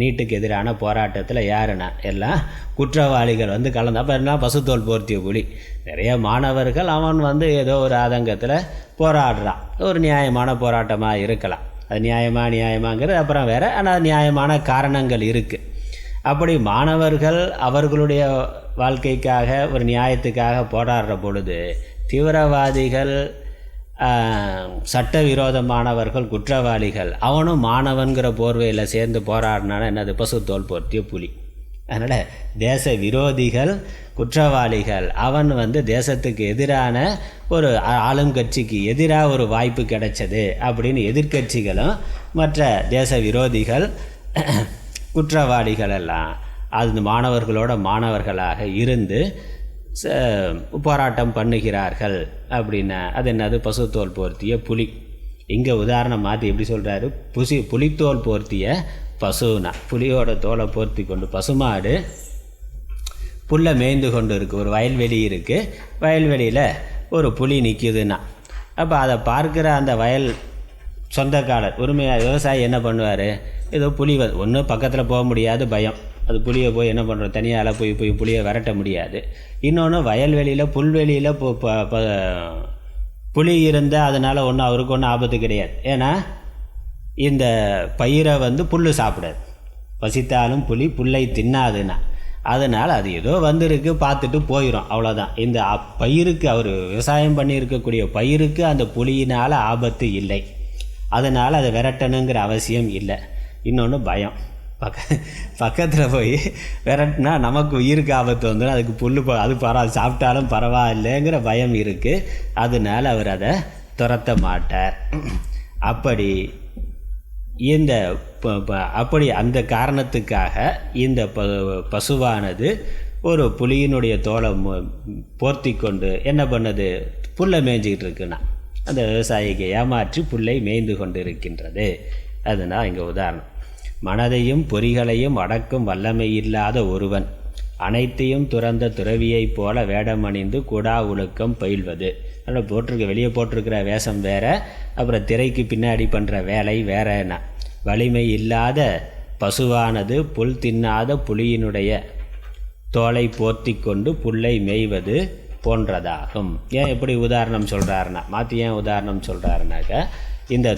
நீட்டுக்கு எதிரான போராட்டத்தில் யாருன்னா எல்லாம் குற்றவாளிகள் கலந்து. அப்போ என்ன பசுத்தோல் போர்த்திய புலி. நிறைய மாணவர்கள் அவன் ஏதோ ஒரு ஆதங்கத்தில் போராடுறான். ஒரு நியாயமான போராட்டமாக இருக்கலாம். அது நியாயமாங்கிறது அப்புறம் வேறு. ஆனால் நியாயமான காரணங்கள் இருக்குது. அப்படி மாணவர்கள் அவர்களுடைய வாழ்க்கைக்காக ஒரு நியாயத்துக்காக போராடுற பொழுது தீவிரவாதிகள், சட்டவிரோதமானவர்கள், குற்றவாளிகள் அவனும் மாணவன்கிற போர்வையில் சேர்ந்து போராடினான என்னது பசுத்தோல் போர்த்திய புலி. அதனால் தேச விரோதிகள், குற்றவாளிகள் அவன் தேசத்துக்கு எதிரான ஒரு ஆளுங்கட்சிக்கு எதிராக ஒரு வாய்ப்பு கிடைச்சது அப்படின்னு எதிர்க்கட்சிகளும் மற்ற தேச விரோதிகள் குற்றவாளிகள் எல்லாம் அது மாணவர்களோட மாணவர்களாக இருந்து போராட்டம் பண்ணுகிறார்கள். அப்படின்னா அது என்னது பசுத்தோல் போர்த்திய புலி. இங்கே உதாரணம் மாற்றி எப்படி சொல்கிறாரு, புலித்தோல் போர்த்திய பசுனா புலியோட தோலை போர்த்தி கொண்டு பசுமாடு புல்லை மேய்ந்து கொண்டு இருக்குது. ஒரு வயல்வெளி இருக்குது, வயல்வெளியில் ஒரு புலி நிற்கிதுன்னா அப்போ அதை பார்க்குற அந்த வயல் சொந்தக்காரர் உரிமையாக விவசாயி என்ன பண்ணுவார், ஏதோ புலி ஒன்றும் பக்கத்தில் போக முடியாது, பயம். அது புளியை போய் என்ன பண்ணுறோம், தனியால் போய் புளியை விரட்ட முடியாது. இன்னொன்று வயல்வெளியில் புல்வெளியில் புலி இருந்தால் அதனால் ஒன்றும் அவருக்கு ஒன்றும் ஆபத்து கிடையாது. ஏன்னா இந்த பயிரை புல் சாப்பிடாது, பசித்தாலும் புலி புல்லை தின்னாதுன்னா. அதனால் அது ஏதோ வந்திருக்கு பார்த்துட்டு போயிடும், அவ்வளோதான். இந்த பயிருக்கு அவர் விவசாயம் பண்ணியிருக்கக்கூடிய பயிருக்கு அந்த புலியினால் ஆபத்து இல்லை, அதனால் அதை விரட்டணுங்கிற அவசியம் இல்லை. இன்னொன்று பயம், பக்கத்தில் போய் விரட்டினா நமக்கு உயிருக்கு ஆபத்து வந்துடும், அதுக்கு புல் அது சாப்பிட்டாலும் பரவாயில்லைங்கிற பயம் இருக்குது. அதனால் அவர் அதை துரத்த மாட்டார். அப்படி அந்த காரணத்துக்காக இந்த பசுவானது ஒரு புலியினுடைய தோலை போர்த்தி கொண்டு என்ன பண்ணுது, புல்லை மேய்ஞ்சிக்கிட்டு இருக்குன்னா அந்த விவசாயிக்கு ஏமாற்றி புல்லை மேய்ந்து கொண்டு இருக்கின்றது. அதுதான் இங்கே உதாரணம். மனதையும் பொறிகளையும் அடக்கும் வல்லமை இல்லாத ஒருவன் அனைத்தையும் துறந்த துறவியைப் போல வேடமணிந்து குடா ஒழுக்கம் பயில்வது. அதனால் வெளியே போட்டிருக்கிற வேஷம் வேறு, அப்புறம் திரைக்கு பின்னாடி பண்ணுற வேலை வேறேன்னா. வலிமை இல்லாத பசுவானது புல் தின்னாத புலியினுடைய தோலை போர்த்தி கொண்டு புல்லை மேய்வது போன்றதாகும். ஏன் எப்படி உதாரணம் சொல்கிறாருன்னா, மாற்றி ஏன் உதாரணம் சொல்கிறாருனாக்க, இந்த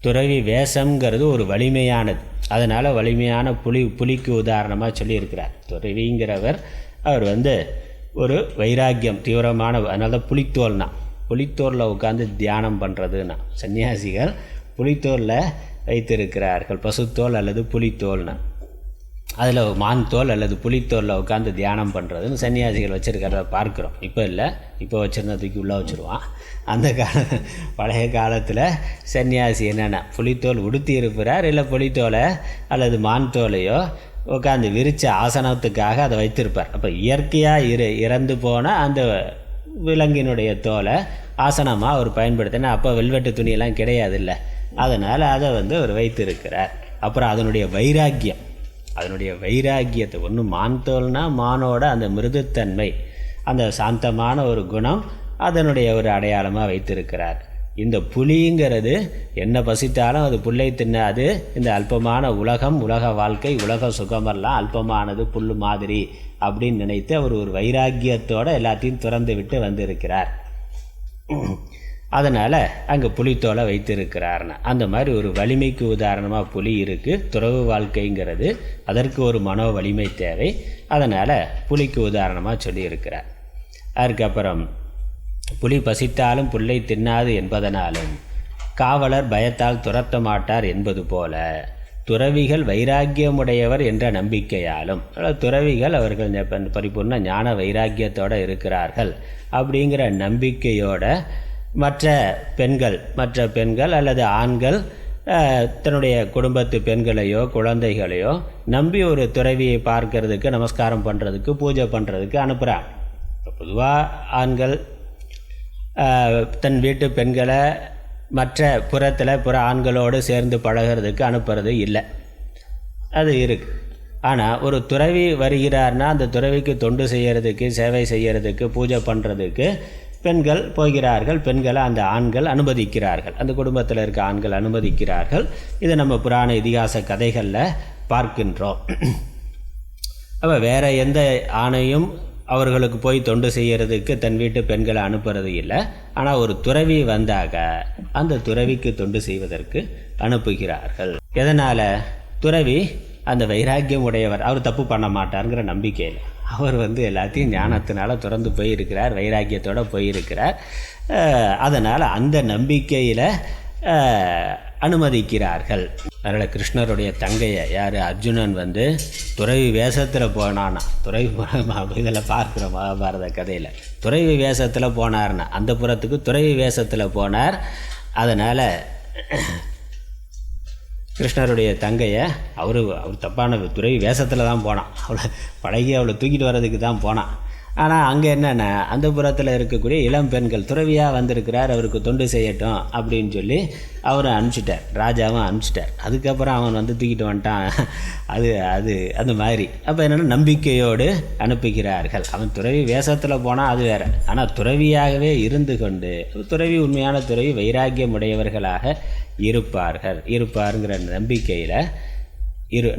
துறவி வேஷங்கிறது ஒரு வலிமையானது, அதனால் வலிமையான புலிக்கு உதாரணமாக சொல்லியிருக்கிறார். துறவிங்கிறவர் அவர் ஒரு வைராக்கியம் தீவிரமான, அதனால தான் புலித்தோலில் உட்காந்து தியானம் பண்ணுறதுன்னா. சன்னியாசிகள் புலித்தோலில் வைத்திருக்கிறார்கள், பசுத்தோல் அல்லது புலித்தோல்னா. அதில் மான் தோல் அல்லது புலித்தோலில் உட்காந்து தியானம் பண்ணுறதுன்னு சன்னியாசிகள் வச்சுருக்கிறத பார்க்குறோம். இப்போ இல்லை, இப்போ வச்சுருந்ததுக்கு உள்ளே வச்சுருவான். அந்த பழைய காலத்தில் சன்னியாசி என்னென்னா புலித்தோல் உடுத்தி இருப்பார், இல்லை புலித்தோலை அல்லது மான் தோலையோ உட்காந்து விரித்த ஆசனத்துக்காக அதை வைத்திருப்பார். அப்போ இயற்கையாக இறந்து போன அந்த விலங்கினுடைய தோலை ஆசனமாக அவர் பயன்படுத்தினா, அப்போ வெல்வெட்டு துணியெல்லாம் கிடையாது இல்லை, அதனால் அதை அவர் வைத்திருக்கிறார். அப்புறம் அதனுடைய வைராக்கியத்தை ஒன்று மான் தோல்னா மானோட அந்த மிருதுத்தன்மை, அந்த சாந்தமான ஒரு குணம் அதனுடைய ஒரு அடையாளமாக வைத்திருக்கிறார். இந்த புலிங்கிறது என்ன பசித்தாலும் அது புல்லை தின்னாது. இந்த அல்பமான உலக வாழ்க்கை, உலக சுகமெல்லாம் அல்பமானது, புல் மாதிரி அப்படின்னு நினைத்து அவர் ஒரு வைராக்கியத்தோடு எல்லாத்தையும் திறந்து விட்டு வந்திருக்கிறார். அதனால் அங்கே புலித்தோலை வைத்திருக்கிறார்னா, அந்த மாதிரி ஒரு வலிமைக்கு உதாரணமாக புலி இருக்குது. துறவு வாழ்க்கைங்கிறது அதற்கு ஒரு மனோ வலிமை தேவை, அதனால் புலிக்கு உதாரணமாக சொல்லியிருக்கிறார். அதுக்கப்புறம் புலி பசித்தாலும் புல்லை தின்னாது என்பதனாலும் காவலர் பயத்தால் துரத்த மாட்டார் என்பது போல துறவிகள் வைராக்கியமுடையவர் என்ற நம்பிக்கையாலும், துறவிகள் அவர்கள் பரிபூர்ண ஞான வைராக்கியத்தோடு இருக்கிறார்கள் அப்படிங்கிற நம்பிக்கையோட மற்ற பெண்கள் அல்லது ஆண்கள் தன்னுடைய குடும்பத்து பெண்களையோ குழந்தைகளையோ நம்பி ஒரு துறவியை பார்க்கறதுக்கு, நமஸ்காரம் பண்ணுறதுக்கு, பூஜை பண்ணுறதுக்கு அனுப்புகிறாங்க. பொதுவாக ஆண்கள் தன் வீட்டு பெண்களை மற்ற புற ஆண்களோடு சேர்ந்து பழகிறதுக்கு அனுப்புறது இல்லை, அது இருக்குது. ஆனால் ஒரு துறவி வருகிறார்னா அந்த துறவிக்கு தொண்டு செய்கிறதுக்கு, சேவை செய்கிறதுக்கு, பூஜை பண்ணுறதுக்கு பெண்கள் போகிறார்கள். பெண்களை அந்த ஆண்கள் அனுமதிக்கிறார்கள், அந்த குடும்பத்தில் இருக்க ஆண்கள் அனுமதிக்கிறார்கள். இதை நம்ம புராண இதிகாச கதைகளில் பார்க்கின்றோம். அப்போ வேறு எந்த ஆணையும் அவர்களுக்கு போய் தொண்டு செய்கிறதுக்கு தன் வீட்டு பெண்களை அனுப்புறது இல்லை. ஆனால் ஒரு துறவி வந்தாக அந்த துறவிக்கு தொண்டு செய்வதற்கு அனுப்புகிறார்கள். எதனால்? துறவி அந்த வைராக்கியம் உடையவர், அவர் தப்பு பண்ண மாட்டாருங்கிற நம்பிக்கையில் அவர் எல்லாத்தையும் ஞானத்தினால் திறந்து போயிருக்கிறார், வைராக்கியத்தோடு போயிருக்கிறார். அதனால் அந்த நம்பிக்கையில் அனுமதிக்கிறார்கள். அதனால் கிருஷ்ணருடைய தங்கையை யார், அர்ஜுனன் துறவி வேஷத்தில் போனான்னா, துறவி இதில் பார்க்குற மகாபாரத கதையில் துறவி வேஷத்தில் போனார்னா அந்த புறத்துக்கு துறவி வேஷத்தில் போனார். அதனால் கிருஷ்ணருடைய தங்கையை அவர் தப்பான துறவி வேஷத்தில் தான் போனான், அவளை பழகி அவளை தூக்கிட்டு வர்றதுக்கு தான் போனான். ஆனால் அங்கே என்னென்னா அந்த புறத்தில் இருக்கக்கூடிய இளம் பெண்கள் துறவியாக வந்திருக்கிறார், அவருக்கு தொண்டு செய்யட்டும் அப்படின்னு சொல்லி அவரை அனுப்பிச்சிட்டார், ராஜாவும் அனுப்பிச்சிட்டார். அதுக்கப்புறம் அவன் வந்து தூக்கிட்டு வந்துட்டான். அது அந்த மாதிரி. அப்போ என்னென்னா நம்பிக்கையோடு அனுப்புகிறார்கள். அவன் துறவி வேஷத்தில் போனால் அது வேறு, ஆனால் துறவியாகவே இருந்து கொண்டு துறவி உண்மையான துறவி வைராக்கியம் உடையவர்களாக இருப்பாருங்கிற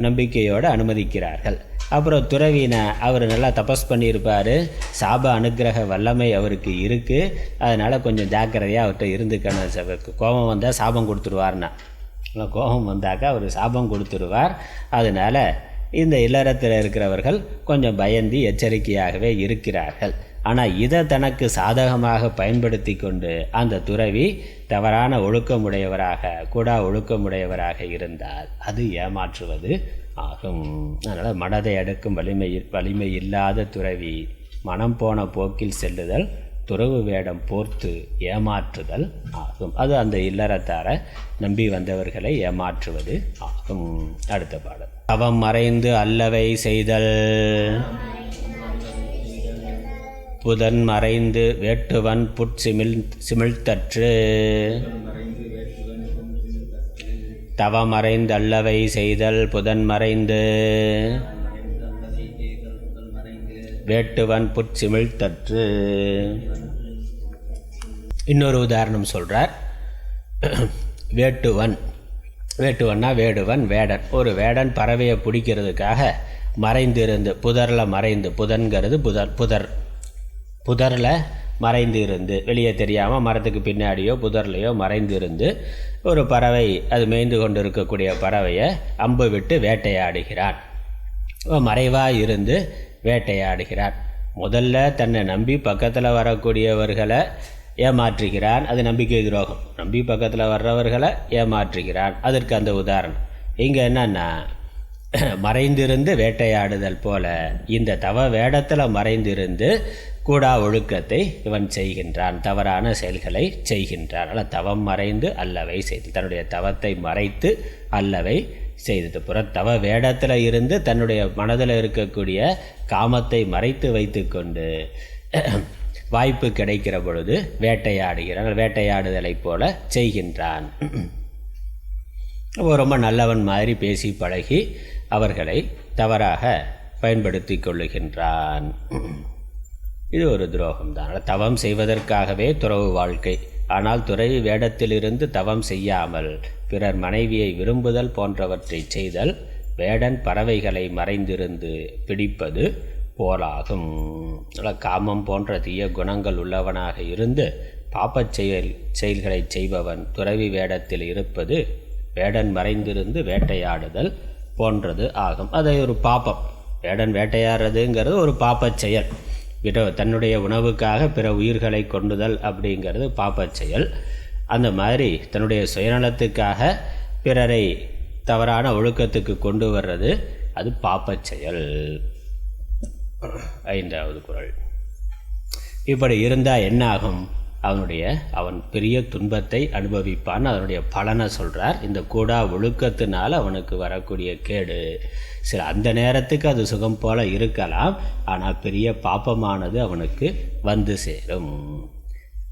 நம்பிக்கையோடு அனுமதிக்கிறார்கள். அப்புறம் துறவினை அவர் நல்லா தபஸ் பண்ணியிருப்பார், சாப அனுக்கிரக வல்லமை அவருக்கு இருக்குது, அதனால் கொஞ்சம் ஜாக்கிரதையாக அவர்கிட்ட இருந்துக்கணும். கோபம் வந்தால் சாபம் கொடுத்துருவார்னா, கோபம் வந்தாக்கா அவர் சாபம் கொடுத்துருவார். அதனால் இந்த இல்லறத்தில் இருக்கிறவர்கள் கொஞ்சம் பயந்து எச்சரிக்கையாகவே இருக்கிறார்கள். ஆனால் இதை தனக்கு சாதகமாக பயன்படுத்தி கொண்டு அந்த துறவி தவறான ஒழுக்கமுடையவராக இருந்தால் அது ஏமாற்றுவது ஆகும். அதனால் மனதை அடக்கும் வலிமை இல்லாத துறவி மனம் போன போக்கில் செல்லுதல், துறவு வேடம் போர்த்து ஏமாற்றுதல் ஆகும். அது அந்த இல்லறத்தார நம்பி வந்தவர்களை ஏமாற்றுவது ஆகும். அடுத்த பாடல். தவம் மறைந்து அல்லவை செய்தல், புதன் மறைந்து வேட்டுவன் சிமிழ்த்தற்று. தவமறைந்து அல்லவை செய்தல், புதன் மறைந்து வேட்டுவன் சிமிழ்த்தற்று. இன்னொரு உதாரணம் சொல்கிறார். வேட்டுவன்னா வேடுவன், வேடன். ஒரு வேடன் பறவையை பிடிக்கிறதுக்காக மறைந்திருந்து புதரில் மறைந்து, புதன்கிறது புதரில் மறைந்து இருந்து, வெளியே தெரியாமல் மரத்துக்கு பின்னாடியோ புதர்லையோ மறைந்து இருந்து ஒரு பறவை, அது மேய்ந்து கொண்டு இருக்கக்கூடிய பறவையை அம்பு விட்டு வேட்டையாடுகிறான். மறைவாக இருந்து வேட்டையாடுகிறான். முதல்ல தன்னை நம்பி பக்கத்தில் வரக்கூடியவர்களை ஏமாற்றுகிறான், அது நம்பிக்கை துரோகம். நம்பி பக்கத்தில் வர்றவர்களை ஏமாற்றுகிறான். அதற்கு அந்த உதாரணம். இங்கே என்னன்னா, மறைந்திருந்து வேட்டையாடுதல் போல இந்த தவ வேடத்தில் மறைந்திருந்து கூடா ஒழுக்கத்தை இவன் செய்கின்றான், தவறான செயல்களை செய்கின்றான். ஆனால் தவம் மறைந்து அல்லவை செய்து, தன்னுடைய தவத்தை மறைத்து அல்லவை செய்தது. தவ வேடத்தில் இருந்து தன்னுடைய மனதில் இருக்கக்கூடிய காமத்தை மறைத்து வைத்து கொண்டு வாய்ப்பு கிடைக்கிற பொழுது வேட்டையாடுகிறான், வேட்டையாடுதலை போல செய்கின்றான். ரொம்ப நல்லவன் மாதிரி பேசி பழகி அவர்களை தவறாக பயன்படுத்தி கொள்ளுகின்றான். இது ஒரு துரோகம்தான். தவம் செய்வதற்காகவே துறவு வாழ்க்கை. ஆனால் துறவி வேடத்திலிருந்து தவம் செய்யாமல் பிறர் மனைவியை விரும்புதல் போன்றவற்றை செய்தல் வேடன் பறவைகளை மறைந்திருந்து பிடிப்பது போலாகும். காமம் போன்ற தீய குணங்கள் உள்ளவனாக இருந்து பாப்பச் செயல்களை செய்பவன் துறவி வேடத்தில் இருப்பது வேடன் மறைந்திருந்து வேட்டையாடுதல் போன்றது ஆகும். அதை ஒரு பாப்பம். வேடன் வேட்டையாடுறதுங்கிறது ஒரு பாப்பச் செயல். தன்னுடைய உணவுக்காக பிற உயிர்களை கொண்டுதல் அப்படிங்கிறது பாப்பச் செயல். அந்த மாதிரி தன்னுடைய சுயநலத்துக்காக பிறரை தவறான ஒழுக்கத்துக்கு கொண்டு வர்றது அது பாப்பச் செயல். 5வது குறள். இப்படி இருந்தால் என்ன ஆகும்? அவன் பெரிய துன்பத்தை அனுபவிப்பான். அதனுடைய பலனை சொல்கிறார். இந்த கூடா ஒழுக்கத்தினால் அவனுக்கு வரக்கூடிய கேடு சில அந்த நேரத்துக்கு அது சுகம் போல இருக்கலாம், ஆனால் பெரிய பாப்பமானது அவனுக்கு வந்து சேரும்.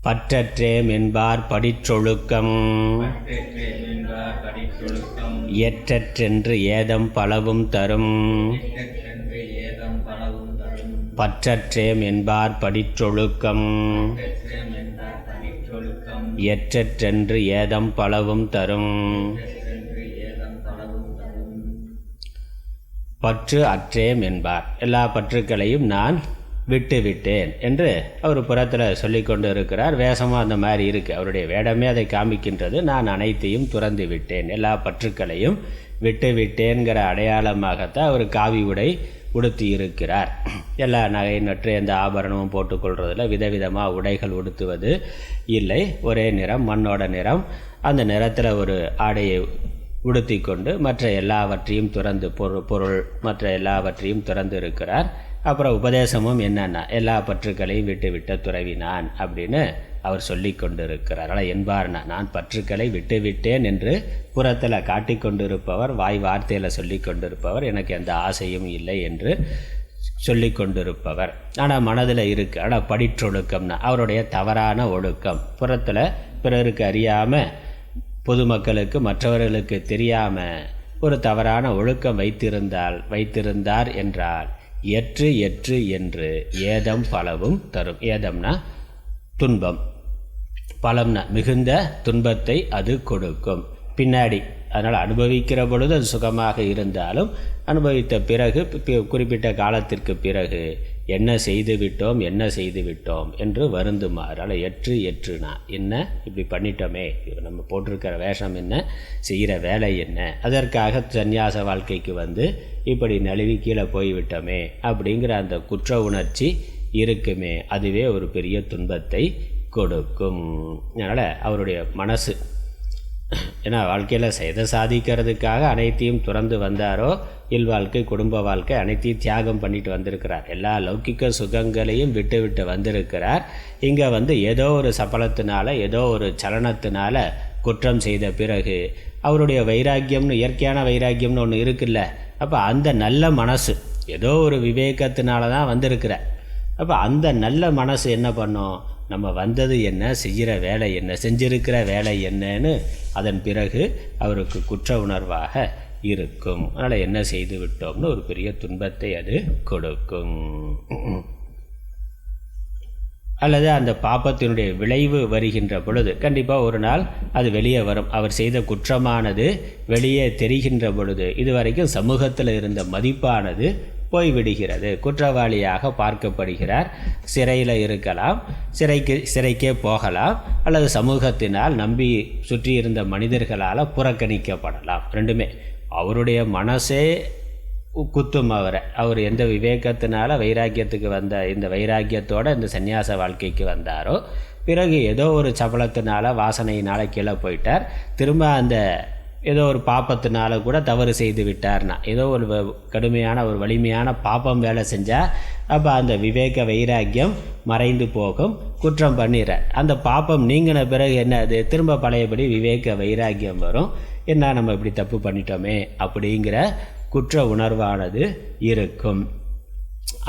பற்றற்றேம் என்பார் படிற்றொழுக்கம், ஏற்றென்று ஏதம் பலவும் தரும். பற்றற்றேம் என்பார் படிற்றொழுக்கம், ஏற்றென்று ஏதம் பலவும் தரும். பற்று அற்றேம் என்பார். எல்லா பற்றுக்களையும் நான் விட்டுவிட்டேன் என்று அவர் புறத்தில் சொல்லி கொண்டு இருக்கிறார். வேஷமாக அந்த மாதிரி இருக்குது. அவருடைய வேடமே அதை காமிக்கின்றது. நான் அனைத்தையும் துறந்து விட்டேன், எல்லா பற்றுக்களையும் விட்டு விட்டேன்கிற அடையாளமாகத்தான் அவர் காவி உடை உடுத்தி இருக்கிறார். எல்லா நகை நற்று எந்த ஆபரணமும் போட்டுக்கொள்வதில் விதவிதமாக உடைகள் உடுத்துவது இல்லை. ஒரே நிறம், மண்ணோட நிறம். அந்த நிறத்தில் ஒரு ஆடையை உடுத்தி கொண்டு மற்ற எல்லாவற்றையும் துறந்து பொருள் மற்ற எல்லாவற்றையும் துறந்து இருக்கிறார். அப்புறம் உபதேசமும் என்னென்னா எல்லா பற்றுக்களையும் விட்டுவிட்ட துறவி நான் அப்படின்னு அவர் சொல்லி கொண்டு இருக்கிறார். ஆனால் என்பார்னா நான் பற்றுக்களை விட்டுவிட்டேன் என்று புறத்தில் காட்டி கொண்டிருப்பவர், வாய் வார்த்தையில் சொல்லி கொண்டிருப்பவர் எனக்கு எந்த ஆசையும் இல்லை என்று சொல்லி கொண்டிருப்பவர். ஆனால் மனதில் இருக்குது. ஆனால் படிற்றொழுக்கம்னா அவருடைய தவறான ஒழுக்கம். புறத்தில் பிறருக்கு அறியாமல், பொதுமக்களுக்கு மற்றவர்களுக்கு தெரியாமல் ஒரு தவறான ஒழுக்கம் வைத்திருந்தார் என்றால் எற்று என்று ஏதம் பலவும் தரும். ஏதம்னா துன்பம், பலம்னா மிகுந்த துன்பத்தை அது கொடுக்கும் பின்னாடி. அதனால் அனுபவிக்கிற பொழுது அது சுகமாக இருந்தாலும் அனுபவித்த பிறகு குறிப்பிட்ட காலத்திற்கு பிறகு என்ன செய்து விட்டோம் என்று வருந்துமாறு. அதில் எற்றுனா என்ன, இப்படி பண்ணிட்டோமே, நம்ம போட்டிருக்கிற வேஷம் என்ன, செய்கிற வேலை என்ன, அதற்காக சந்நியாச வாழ்க்கைக்கு இப்படி நழுவி கீழே போய்விட்டோமே அப்படிங்கிற அந்த குற்ற உணர்ச்சி இருக்குமே, அதுவே ஒரு பெரிய துன்பத்தை கொடுக்கும். அதனால் அவருடைய மனசு, ஏன்னா வாழ்க்கையில் எதை சாதிக்கிறதுக்காக அனைத்தையும் துறந்து வந்தாரோ, இல்வாழ்க்கை, குடும்ப வாழ்க்கை அனைத்தையும் தியாகம் பண்ணிட்டு வந்திருக்கிறார். எல்லா லௌகிக்க சுகங்களையும் விட்டு வந்திருக்கிறார். இங்கே ஏதோ ஒரு சபலத்தினால, ஏதோ ஒரு சலனத்தினால குற்றம் செய்த பிறகு அவருடைய வைராக்கியம்னு, இயற்கையான வைராக்கியம்னு ஒன்று இருக்குல்ல, அப்போ அந்த நல்ல மனசு ஏதோ ஒரு விவேகத்தினால தான் வந்திருக்கிறார். அப்போ அந்த நல்ல மனசு என்ன பண்ணும், நம்ம வந்தது என்ன, செய்கிற வேலை என்ன, செஞ்சிருக்கிற வேலை என்னன்னு அதன் பிறகு அவருக்கு குற்ற உணர்வாக இருக்கும். அதனால் என்ன செய்து விட்டோம்னு ஒரு பெரிய துன்பத்தை அது கொடுக்கும். அல்லது அந்த பாப்பத்தினுடைய விளைவு வருகின்ற பொழுது கண்டிப்பாக ஒரு நாள் அது வெளியே வரும். அவர் செய்த குற்றமானது வெளியே தெரிகின்ற பொழுது இதுவரைக்கும் சமூகத்தில் இருந்த மதிப்பானது போய்விடுகிறது. குற்றவாளியாக பார்க்கப்படுகிறார். சிறையில் இருக்கலாம், சிறைக்கே போகலாம், அல்லது சமூகத்தினால் நம்பி சுற்றி இருந்த மனிதர்களால் புறக்கணிக்கப்படலாம். ரெண்டுமே. அவருடைய மனசே குத்தும் அவர் எந்த விவேகத்தினால வைராக்கியத்துக்கு இந்த வைராக்கியத்தோடு இந்த சந்நியாச வாழ்க்கைக்கு வந்தாரோ, பிறகு ஏதோ ஒரு சபலத்தினால, வாசனையினால் கீழே போயிட்டார். திரும்ப அந்த ஏதோ ஒரு பாப்பத்தினால கூட தவறு செய்து விட்டார்னா, ஏதோ ஒரு கடுமையான ஒரு வலிமையான பாப்பம் வேலை செஞ்சால் அப்போ அந்த விவேக வைராக்கியம் மறைந்து போகும். குற்றம் பண்ணிடுற அந்த பாப்பம் நீங்கின பிறகு என்ன, அது திரும்ப பழையபடி விவேக வைராக்கியம் வரும். என்ன, நம்ம இப்படி தப்பு பண்ணிட்டோமே அப்படிங்கிற குற்ற உணர்வானது இருக்கும்.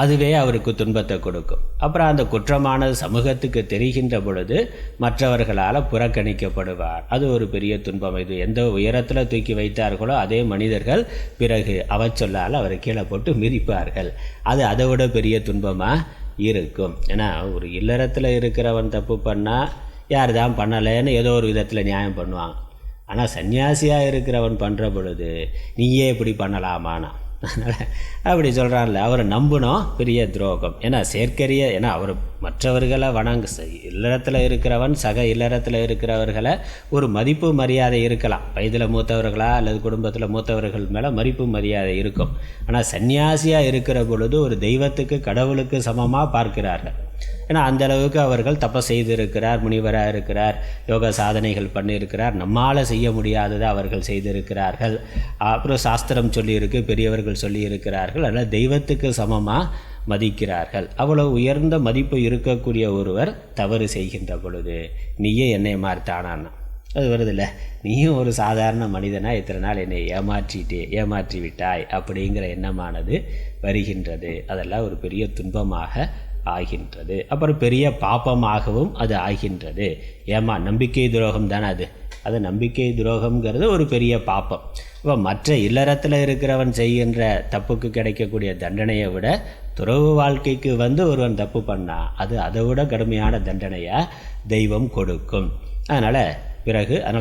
அதுவே அவருக்கு துன்பத்தை கொடுக்கும். அப்புறம் அந்த குற்றமானது சமூகத்துக்கு தெரிகின்ற பொழுது மற்றவர்களால் புறக்கணிக்கப்படுவார். அது ஒரு பெரிய துன்பம். இது எந்த உயரத்தில் தூக்கி வைத்தார்களோ அதே மனிதர்கள் பிறகு அவச்சொல்லால் அவரை கீழே போட்டு மிதிப்பார்கள். அது அதை விட பெரிய துன்பமாக இருக்கும். ஏன்னா ஒரு இல்லறத்தில் இருக்கிறவன் தப்பு பண்ணால் யார் தான் பண்ணலைன்னு ஏதோ ஒரு விதத்தில் நியாயம் பண்ணுவாங்க. ஆனால் சன்னியாசியாக இருக்கிறவன் பண்ணுற பொழுது நீயே இப்படி பண்ணலாமானா, அதனால் அப்படி சொல்கிறான்ல, அவரை நம்பினோம் பெரிய துரோகம். ஏன்னா ஏன்னா அவர் மற்றவர்களை இல்லறத்தில் இருக்கிறவன் சக இல்லறத்தில் இருக்கிறவர்களை ஒரு மதிப்பு மரியாதை இருக்கலாம். வயதில் மூத்தவர்களா அல்லது குடும்பத்தில் மூத்தவர்கள் மேலே மதிப்பு மரியாதை இருக்கும். ஆனால் சன்னியாசியாக இருக்கிற பொழுது ஒரு தெய்வத்துக்கு, கடவுளுக்கு சமமாக பார்க்கிறார்கள். ஏன்னா அந்தளவுக்கு அவர்கள் தபஸ் செய்திருக்கிறார், முனிவராக இருக்கிறார், யோக சாதனைகள் பண்ணியிருக்கிறார். நம்மால் செய்ய முடியாததை அவர்கள் செய்திருக்கிறார்கள். அப்புறம் சாஸ்திரம் சொல்லியிருக்கு, பெரியவர்கள் சொல்லியிருக்கிறார்கள். அதனால் தெய்வத்துக்கு சமமாக மதிக்கிறார்கள். அவ்வளோ உயர்ந்த மதிப்பு இருக்கக்கூடிய ஒருவர் தவறு செய்கின்ற பொழுது நீயே என்னை மாற்றானான்னா அது வருதில்ல, நீயும் ஒரு சாதாரண மனிதனாக இத்தனை நாள் என்னை ஏமாற்றி விட்டாய் அப்படிங்கிற எண்ணமானது வருகின்றது. அதெல்லாம் ஒரு பெரிய துன்பமாக ஆகின்றது. அப்புறம் பெரிய பாப்பமாகவும் அது ஆகின்றது. நம்பிக்கை துரோகம் தானே அது நம்பிக்கை துரோகம்ங்கிறது ஒரு பெரிய பாப்பம். இப்போ மற்ற இல்லறத்தில் இருக்கிறவன் செய்கின்ற தப்புக்கு கிடைக்கக்கூடிய தண்டனையை விட துறவு வாழ்க்கைக்கு ஒருவன் தப்பு பண்ணால் அது அதை விட கடுமையான தண்டனையாக தெய்வம் கொடுக்கும். அதனால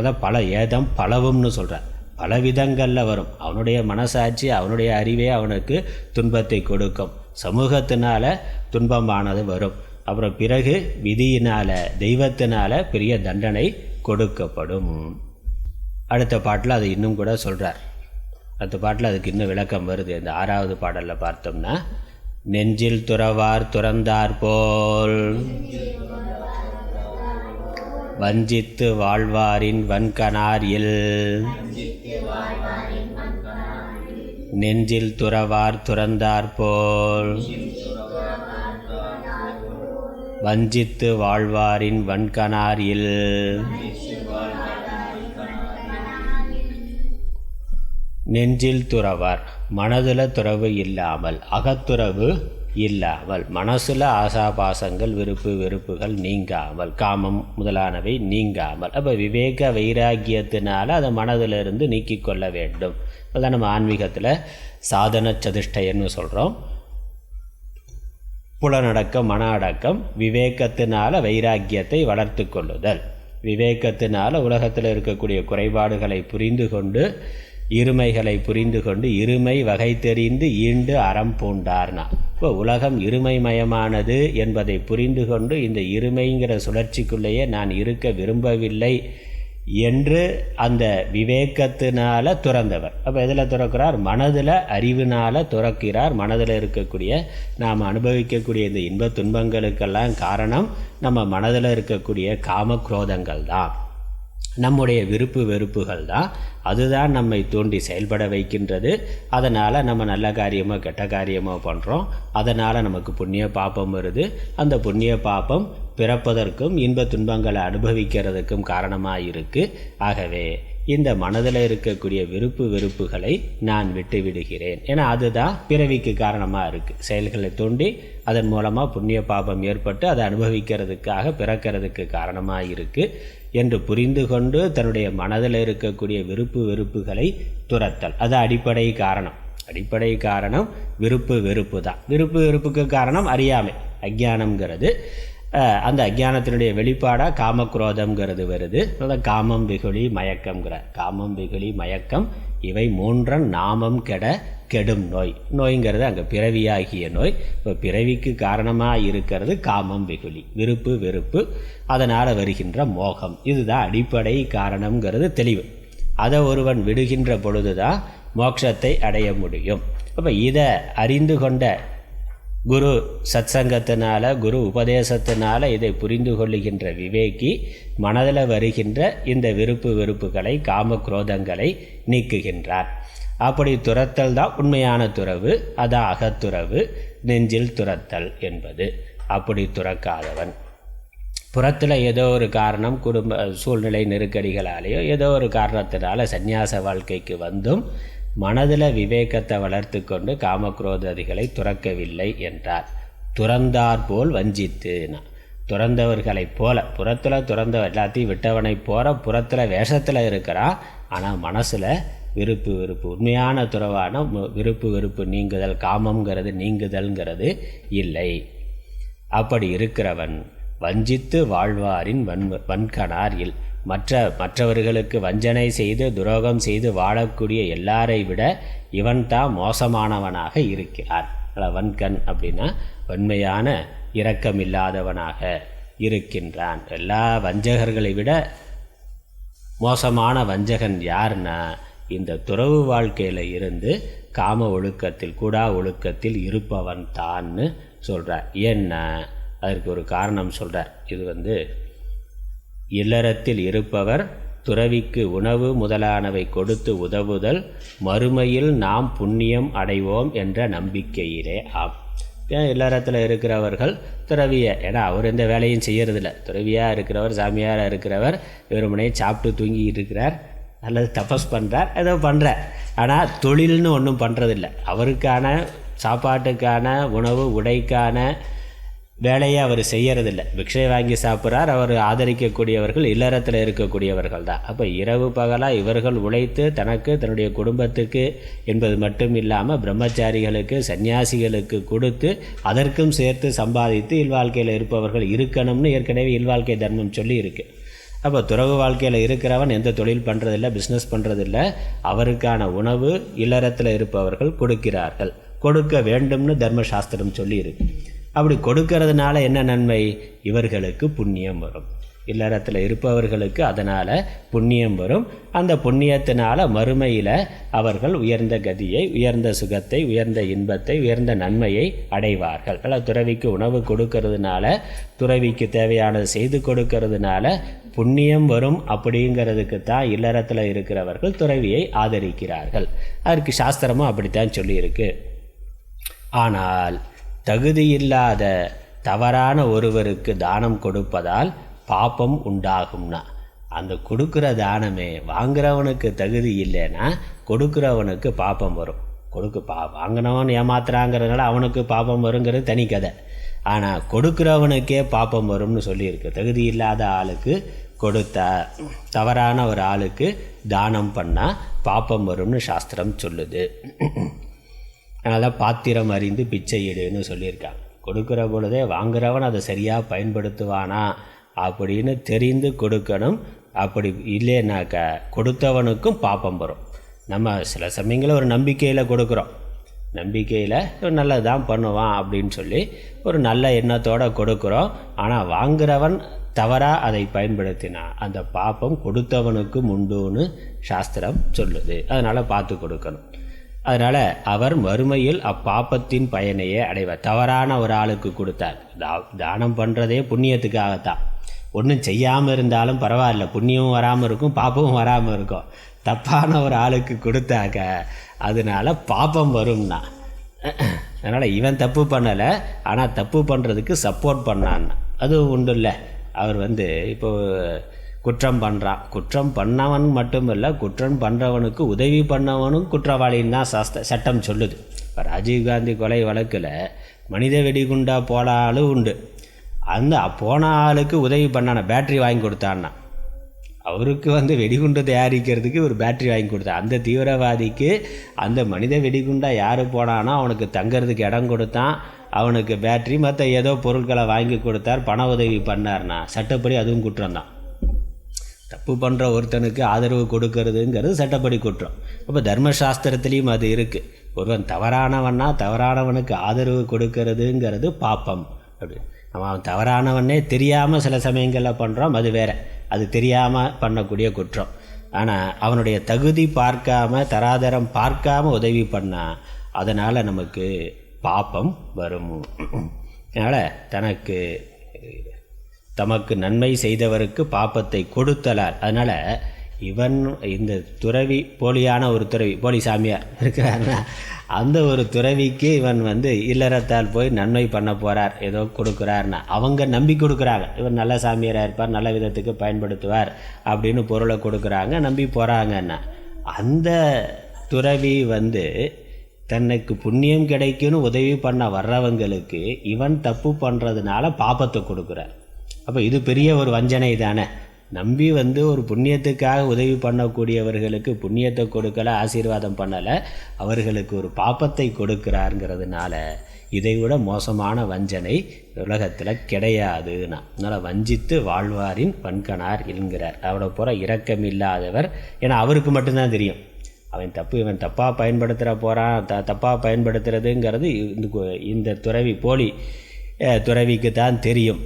தான் பல ஏதம் பலவும்னு சொல்கிறார். பல விதங்களில் வரும். அவனுடைய மனசாட்சி, அவனுடைய அறிவே அவனுக்கு துன்பத்தை கொடுக்கும். சமூகத்தினால் துன்பமானது வரும். அப்புறம் பிறகு விதியினால், தெய்வத்தினால் பெரிய தண்டனை கொடுக்கப்படும். அடுத்த பாட்டில் அது இன்னும் கூட சொல்கிறார். அடுத்த பாட்டில் அதுக்கு இன்னும் விளக்கம் வருது. இந்த 6வது பாடலில் பார்த்தோம்னா, நெஞ்சில் துறவார் துறந்தார் போல் வஞ்சித்து வாழ்வாரின் வன்கணார் இல். நெஞ்சில் துறவார் துறந்தார் போல் வஞ்சித்து வாழ்வாரின் வன்கணார் இல். நெஞ்சில் துறவார், மனதில் துறவு இல்லாமல், அகத்துறவு இல்லாமல், மனசில் ஆசாபாசங்கள் விருப்பு வெறுப்புகள் நீங்காமல், காமம் முதலானவை நீங்காமல். அப்போ விவேக வைராக்கியத்தினால அதை மனதிலிருந்து நீக்கி கொள்ள வேண்டும். அதுதான் நம்ம ஆன்மீகத்தில் சாதன சதுஷ்டயன்னு சொல்கிறோம். புலனடக்கம், மன அடக்கம், விவேகத்தினால வைராக்கியத்தை வளர்த்து கொள்ளுதல். விவேகத்தினால் உலகத்தில் இருக்கக்கூடிய குறைபாடுகளை புரிந்து கொண்டு, இருமைகளை புரிந்து கொண்டு, இருமை வகை தெரிந்து ஈண்டு அறம் பூண்டார்னா. இப்போ உலகம் இருமைமயமானது என்பதை புரிந்து கொண்டு இந்த இருமைங்கிற சுழற்சிக்குள்ளேயே நான் இருக்க விரும்பவில்லை என்று அந்த விவேகத்தினால துறந்தவர். அப்போ எதில் துறக்கிறார்? மனதில் அறிவினால் துறக்கிறார். மனதில் இருக்கக்கூடிய நாம் அனுபவிக்கக்கூடிய இந்த இன்ப துன்பங்களுக்கெல்லாம் காரணம் நம்ம மனதில் இருக்கக்கூடிய காம குரோதங்கள் தான், நம்முடைய விருப்பு வெறுப்புகள் தான். அதுதான் நம்மை தூண்டி செயல்பட வைக்கின்றது. அதனால் நம்ம நல்ல காரியமோ கெட்ட காரியமோ பண்ணுறோம். அதனால் நமக்கு புண்ணிய பாப்பம் வருது. அந்த புண்ணிய பாப்பம் பிறப்பதற்கும் இன்ப துன்பங்களை அனுபவிக்கிறதுக்கும் காரணமாக இருக்குது. ஆகவே இந்த மனதில் இருக்கக்கூடிய விருப்பு வெறுப்புகளை நான் விட்டு விடுகிறேன். ஏன்னா அதுதான் பிறவிக்கு காரணமாக இருக்குது. செயல்களை தூண்டி அதன் மூலமாக புண்ணிய பாபம் ஏற்பட்டு அதை அனுபவிக்கிறதுக்காக பிறக்கிறதுக்கு காரணமாக இருக்குது என்று புரிந்து கொண்டு தன்னுடைய மனதில் இருக்கக்கூடிய விருப்பு வெறுப்புகளை துரத்தல். அது அடிப்படை காரணம். அடிப்படை காரணம் விருப்பு வெறுப்பு தான். விருப்பு வெறுப்புக்கு காரணம் அறியாமை, அஜ்ஞானம்ங்கிறது. அந்த அஜ்ஞானத்தினுடைய வெளிப்பாடாக காமக்ரோதம்ங்கிறது வருது. அதான் காமம் வெகுளி மயக்கம்ங்கிற. காமம் வெகுளி மயக்கம் இவை மூன்றன் நாமம் கெடும் நோய். நோய்ங்கிறது அங்கே பிறவியாகிய நோய். இப்போ பிறவிக்கு காரணமாக இருக்கிறது காமம் வெகுளி, விருப்பு வெறுப்பு, அதனால் வருகின்ற மோகம். இதுதான் அடிப்படை காரணம்ங்கிறது தெளிவு. அதை ஒருவன் விடுகின்ற பொழுது தான் மோட்சத்தை அடைய முடியும். அப்போ இதை அறிந்து கொண்ட குரு சத்சங்கத்தினால, குரு உபதேசத்தினால இதை புரிந்து கொள்ளுகின்ற விவேகி மனதில் வருகின்ற இந்த விருப்பு வெறுப்புகளை, காம குரோதங்களை நீக்குகின்றார். அப்படி துரத்தல் தான் உண்மையான துறவு. அதான் அகத்துறவு, நெஞ்சில் துரத்தல் என்பது. அப்படி துறக்காதவன் புறத்தில் ஏதோ ஒரு காரணம், குடும்ப சூழ்நிலை நெருக்கடிகளாலேயோ ஏதோ ஒரு காரணத்தினால சந்நியாச வாழ்க்கைக்கு வந்தும் மனதில் விவேகத்தை வளர்த்து கொண்டு காமக்ரோதாதிகளை துறக்கவில்லை என்றார். துறந்தார் போல் வஞ்சித்துனா, துறந்தவர்களைப் போல, புறத்தில் துறந்த எல்லாத்தையும் விட்டவனைப் போல புறத்தில் வேஷத்தில் இருக்கிறான். ஆனால் மனசில் விருப்பு வெறுப்பு, உண்மையான துறவான விருப்பு வெறுப்பு நீங்குதல், காமங்கிறது நீங்குதல்ங்கிறது இல்லை. அப்படி இருக்கிறவன் வஞ்சித்து வாழ்வாரின் வன்கணார் இல். மற்றவர்களுக்கு வஞ்சனை செய்து துரோகம் செய்து வாழக்கூடிய எல்லாரை விட இவன் தான் மோசமானவனாக இருக்கிறார். வன்கண் அப்படின்னா வன்மையான இரக்கமில்லாதவனாக இருக்கின்றான். எல்லா வஞ்சகர்களை விட மோசமான வஞ்சகன் யார்னா இந்த துறவு வாழ்க்கையில் இருந்து காம ஒழுக்கத்தில், கூடா ஒழுக்கத்தில் இருப்பவன் தான்னு சொல்கிறார். ஏன்னா அதற்கு ஒரு காரணம் சொல்கிறார். இது இல்லறத்தில் இருப்பவர் துறவிக்கு உணவு முதலானவை கொடுத்து உதவுதல் மறுமையில் நாம் புண்ணியம் அடைவோம் என்ற நம்பிக்கையிலே ஆம். இல்லறத்தில் இருக்கிறவர்கள் துறவியை, ஏன்னா அவர் எந்த வேலையும் செய்யறதில்ல. துறவியாக இருக்கிறவர், சாமியாராக இருக்கிறவர் வெறுமனே சாப்பிட்டு தூங்கிட்டு இருக்கிறார் அல்லது தபஸ் பண்ணுறார், ஏதோ பண்ணுறார். ஆனால் தொழில்னு ஒன்றும் பண்ணுறதில்ல. அவருக்கான சாப்பாட்டுக்கான உணவு உடைக்கான வேலையை அவர் செய்யறதில்லை. பிக்ஷை வாங்கி சாப்பிட்றார். அவர் ஆதரிக்கக்கூடியவர்கள் இல்லறத்தில் இருக்கக்கூடியவர்கள் தான். அப்போ இரவு பகலாக இவர்கள் உழைத்து தனக்கு, தன்னுடைய குடும்பத்துக்கு என்பது மட்டும் இல்லாமல் பிரம்மச்சாரிகளுக்கு, சன்னியாசிகளுக்கு கொடுத்து அதற்கும் சேர்த்து சம்பாதித்து இல்வாழ்க்கையில் இருப்பவர்கள் இருக்கணும்னு ஏற்கனவே இல்வாழ்க்கை தர்மம் சொல்லி இருக்குது. அப்போ துறவு வாழ்க்கையில் இருக்கிறவன் எந்த தொழில் பண்ணுறதில்லை, பிஸ்னஸ் பண்ணுறதில்லை. அவருக்கான உணவு இல்லறத்தில் இருப்பவர்கள் கொடுக்கிறார்கள், கொடுக்க வேண்டும்னு தர்மசாஸ்திரம் சொல்லி இருக்கு. அப்படி கொடுக்கறதுனால என்ன நன்மை? இவர்களுக்கு புண்ணியம் வரும். இல்லறத்தில் இருப்பவர்களுக்கு அதனால் புண்ணியம் வரும். அந்த புண்ணியத்தினால் மறுமையில் அவர்கள் உயர்ந்த கதியை, உயர்ந்த சுகத்தை, உயர்ந்த இன்பத்தை, உயர்ந்த நன்மையை அடைவார்கள். துறவிக்கு உணவு கொடுக்கறதுனால, துறவிக்கு தேவையானது செய்து கொடுக்கறதுனால புண்ணியம் வரும். அப்படிங்கிறதுக்கு தான் இல்லறத்தில் இருக்கிறவர்கள் துறவியை ஆதரிக்கிறார்கள். அதற்கு சாஸ்திரமும் அப்படித்தான் சொல்லியிருக்கு. ஆனால் தகுதியில்லாத தவறான ஒருவருக்கு தானம் கொடுப்பதால் பாப்பம் உண்டாகும்னா, அந்த கொடுக்குற தானமே வாங்குறவனுக்கு தகுதி இல்லைன்னா கொடுக்குறவனுக்கு பாப்பம் வரும். வாங்கினவன் ஏமாத்துறாங்கிறதுனால அவனுக்கு பாப்பம் வருங்கிறது தனி கதை. ஆனால் கொடுக்குறவனுக்கே பாப்பம் வரும்னு சொல்லியிருக்கு. தகுதி இல்லாத ஆளுக்கு கொடுத்தா, தவறான ஒரு ஆளுக்கு தானம் பண்ணால் பாப்பம் வரும்னு சாஸ்திரம் சொல்லுது. அதனால் பாத்திரம் அறிந்து பிச்சை இடுன்னு சொல்லியிருக்காங்க. கொடுக்குற பொழுதே வாங்குறவன் அதை சரியாக பயன்படுத்துவானா அப்படின்னு தெரிந்து கொடுக்கணும். அப்படி இல்லைன்னாக்கா கொடுத்தவனுக்கும் பாப்பம் வரும். நம்ம சில சமயங்களில் ஒரு நம்பிக்கையில் கொடுக்குறோம், நம்பிக்கையில் நல்லது தான் பண்ணுவான் அப்படின்னு சொல்லி ஒரு நல்ல எண்ணத்தோடு கொடுக்குறோம். ஆனால் வாங்குறவன் தவறாக அதை பயன்படுத்தினா அந்த பாப்பம் கொடுத்தவனுக்கும் உண்டுன்னு சாஸ்திரம் சொல்லுது. அதனால் பார்த்து கொடுக்கணும். அதனால் அவர் மறுமையில் அப்பாப்பத்தின் பயனையே அடைவார். தவறான ஒரு ஆளுக்கு கொடுத்தார். தானம் பண்ணுறதே புண்ணியத்துக்காகத்தான். ஒன்றும் செய்யாமல் இருந்தாலும் பரவாயில்ல, புண்ணியமும் வராமல் இருக்கும், பாப்பமும் வராமல் இருக்கும். தப்பான ஒரு ஆளுக்கு கொடுத்தாக்க அதனால் பாப்பம் வரும்னா. அதனால் இவன் தப்பு பண்ணலை, ஆனால் தப்பு பண்ணுறதுக்கு சப்போர்ட் பண்ணான்னா அது உண்டு இல்லை. அவர் இப்போ குற்றம் பண்ணுறான், குற்றம் பண்ணவன் மட்டும் இல்லை, குற்றம் பண்ணுறவனுக்கு உதவி பண்ணவனும் குற்றவாளின்னு தான் சட்டம் சொல்லுது. இப்போ ராஜீவ்காந்தி கொலை வழக்கில் மனித வெடிகுண்டா போன ஆளும் உண்டு. அந்த போன ஆளுக்கு உதவி பண்ணான பேட்ரி வாங்கி கொடுத்தான்னா, அவருக்கு வெடிகுண்டு தயாரிக்கிறதுக்கு ஒரு பேட்ரி வாங்கி கொடுத்தான். அந்த தீவிரவாதிக்கு அந்த மனித வெடிகுண்டா யார் போனானோ அவனுக்கு தங்கிறதுக்கு இடம் கொடுத்தான், அவனுக்கு பேட்ரி மற்ற ஏதோ பொருட்களை வாங்கி கொடுத்தார், பண உதவி பண்ணார்னா சட்டப்படி அதுவும் குற்றம்தான். தப்பு பண்ணுற ஒருத்தனுக்கு ஆதரவு கொடுக்கறதுங்கிறது சட்டப்படி குற்றம். அப்போ தர்மசாஸ்திரத்துலேயும் அது இருக்குது. ஒருவன் தவறானவன்னா தவறானவனுக்கு ஆதரவு கொடுக்கறதுங்கிறது பாப்பம். அப்படி அவன் தவறானவனே தெரியாமல் சில சமயங்களில் பண்ணுறான், அது வேறு, அது தெரியாமல் பண்ணக்கூடிய குற்றம். ஆனால் அவனுடைய தகுதி பார்க்காம தராதரம் பார்க்காம உதவி பண்ணால் அதனால் நமக்கு பாப்பம் வரும். அதனால் தமக்கு நன்மை செய்தவருக்கு பாப்பத்தை கொடுத்தலார். அதனால் இவன் இந்த துறவி போலியான ஒரு துறவி, போலி சாமியார் இருக்கிறாருன்னா அந்த ஒரு துறவிக்கு இவன் இல்லறத்தால் போய் நன்மை பண்ண போகிறார், ஏதோ கொடுக்குறாருன்னா அவங்க நம்பி கொடுக்குறாங்க. இவர் நல்ல சாமியாராக இருப்பார், நல்ல விதத்துக்கு பயன்படுத்துவார் அப்படின்னு பொருளை கொடுக்குறாங்க, நம்பி போகிறாங்கன்னா அந்த துறவி தனக்கு புண்ணியம் கிடைக்குன்னு உதவி பண்ண வர்றவங்களுக்கு இவன் தப்பு பண்ணுறதுனால பாப்பத்தை கொடுக்குறார். அப்போ இது பெரிய ஒரு வஞ்சனை தானே. நம்பி ஒரு புண்ணியத்துக்காக உதவி பண்ணக்கூடியவர்களுக்கு புண்ணியத்தை கொடுக்கலை, ஆசீர்வாதம் பண்ணலை, அவர்களுக்கு ஒரு பாப்பத்தை கொடுக்குறாருங்கிறதுனால இதைவிட மோசமான வஞ்சனை உலகத்தில் கிடையாதுன்னா. அதனால் வஞ்சித்து வாழ்வாரின் வன்கணார் என்கிறார். அவரை போகிற இரக்கம் இல்லாதவர். ஏன்னா அவருக்கு மட்டும்தான் தெரியும் அவன் தப்பு, இவன் தப்பாக பயன்படுத்துகிற போகிறான், தப்பாக பயன்படுத்துறதுங்கிறது இந்த துறவி போலி துறவிக்கு தான் தெரியும்,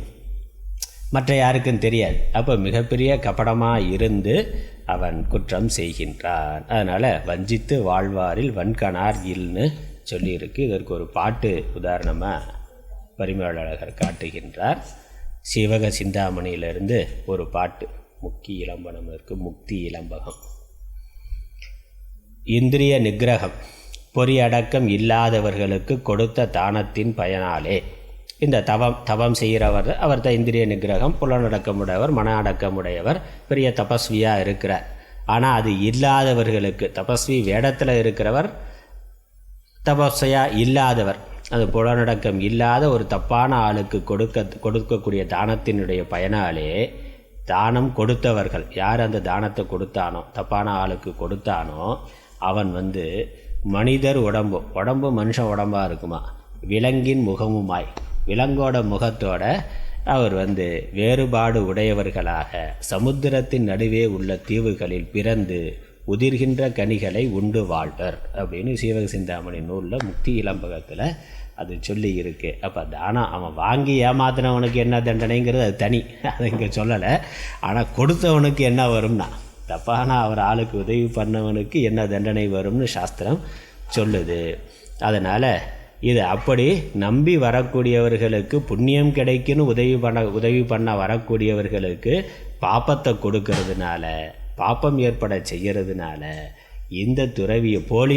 மற்ற யாருக்கும் தெரியாது. அப்போ மிகப்பெரிய கபடமாக இருந்து அவன் குற்றம் செய்கின்றான். அதனால் வஞ்சித்து வாழ்வாரில் வன்கணார் இல்னு சொல்லியிருக்கு. இதற்கு ஒரு பாட்டு உதாரணமாக பரிமளழகர் காட்டுகின்றார். சிவக சிந்தாமணியிலிருந்து ஒரு பாட்டு, முக்கி இளம்பனம் இருக்குது, முக்தி இளம்பகம். இந்திரிய நிகிரகம் பொறியடக்கம் இல்லாதவர்களுக்கு கொடுத்த தானத்தின் பயனாலே. இந்த தவம் செய்கிறவர் அவர்தான் இந்திரிய நிகிரகம், புலனடக்கமுடையவர், மன அடக்கமுடையவர், பெரிய தபஸ்வியாக இருக்கிறார். ஆனால் அது இல்லாதவர்களுக்கு, தபஸ்வி வேடத்தில் இருக்கிறவர் தபஸ்வியாக இல்லாதவர், அது புலனடக்கம் இல்லாத ஒரு தப்பான ஆளுக்கு கொடுக்கக்கூடிய தானத்தினுடைய பயனாலே தானம் கொடுத்தவர்கள், யார் அந்த தானத்தை கொடுத்தானோ, தப்பான ஆளுக்கு கொடுத்தானோ, அவன் மனிதர் உடம்பு மனுஷன் உடம்பாக இருக்குமா, விலங்கின் முகமுமாய், விலங்கோட முகத்தோட அவர் வேறுபாடு உடையவர்களாக சமுத்திரத்தின் நடுவே உள்ள தீவுகளில் பிறந்து உதிர்கின்ற கனிகளை உண்டு வாழ்வர் அப்படின்னு சீவக சிந்தாமணி நூலில் முக்தி இளம்பகத்தில் அது சொல்லி இருக்கு. அப்போ தானம் அவன் வாங்கி ஏமாத்தினவனுக்கு என்ன தண்டனைங்கிறது அது தனி, அதை இங்கே சொல்லலை. ஆனால் கொடுத்தவனுக்கு என்ன வரும்னா, தப்பான அவர் ஆளுக்கு உதவி பண்ணவனுக்கு என்ன தண்டனை வரும்னு சாஸ்திரம் சொல்லுது. அதனால் இது அப்படி நம்பி வரக்கூடியவர்களுக்கு புண்ணியம் கிடைக்குன்னு உதவி பண்ண வரக்கூடியவர்களுக்கு பாப்பத்தை கொடுக்கறதுனால, பாப்பம் ஏற்பட செய்கிறதுனால இந்த துறவியை போலி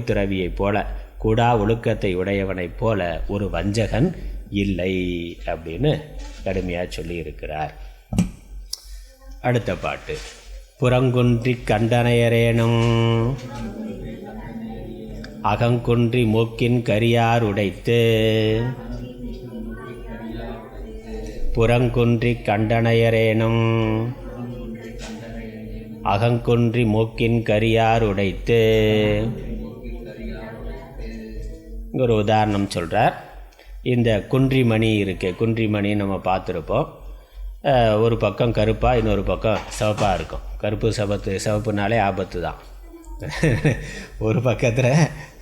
துறவியை போல, கூடா ஒழுக்கத்தை உடையவனைப் போல ஒரு வஞ்சகன் இல்லை அப்படின்னு கடுமையாக சொல்லியிருக்கிறார். அடுத்த பாட்டு. புறங்குன்றி கண்டனையரேனும் அகங்குன்றி மூக்கின் கரியார் உடைத்து. புறங்குன்றி கண்டனையரேனும் அகங்குன்றி மூக்கின் கரியார் உடைத்து. இங்கே ஒரு உதாரணம் சொல்கிறார். இந்த குன்றிமணி இருக்குது. குன்றிமணி நம்ம பார்த்துருப்போம். ஒரு பக்கம் கருப்பாக, இன்னொரு பக்கம் சிவப்பாக இருக்கும். கருப்பு சிவப்புனாலே ஆபத்து தான். ஒரு பக்கத்தில்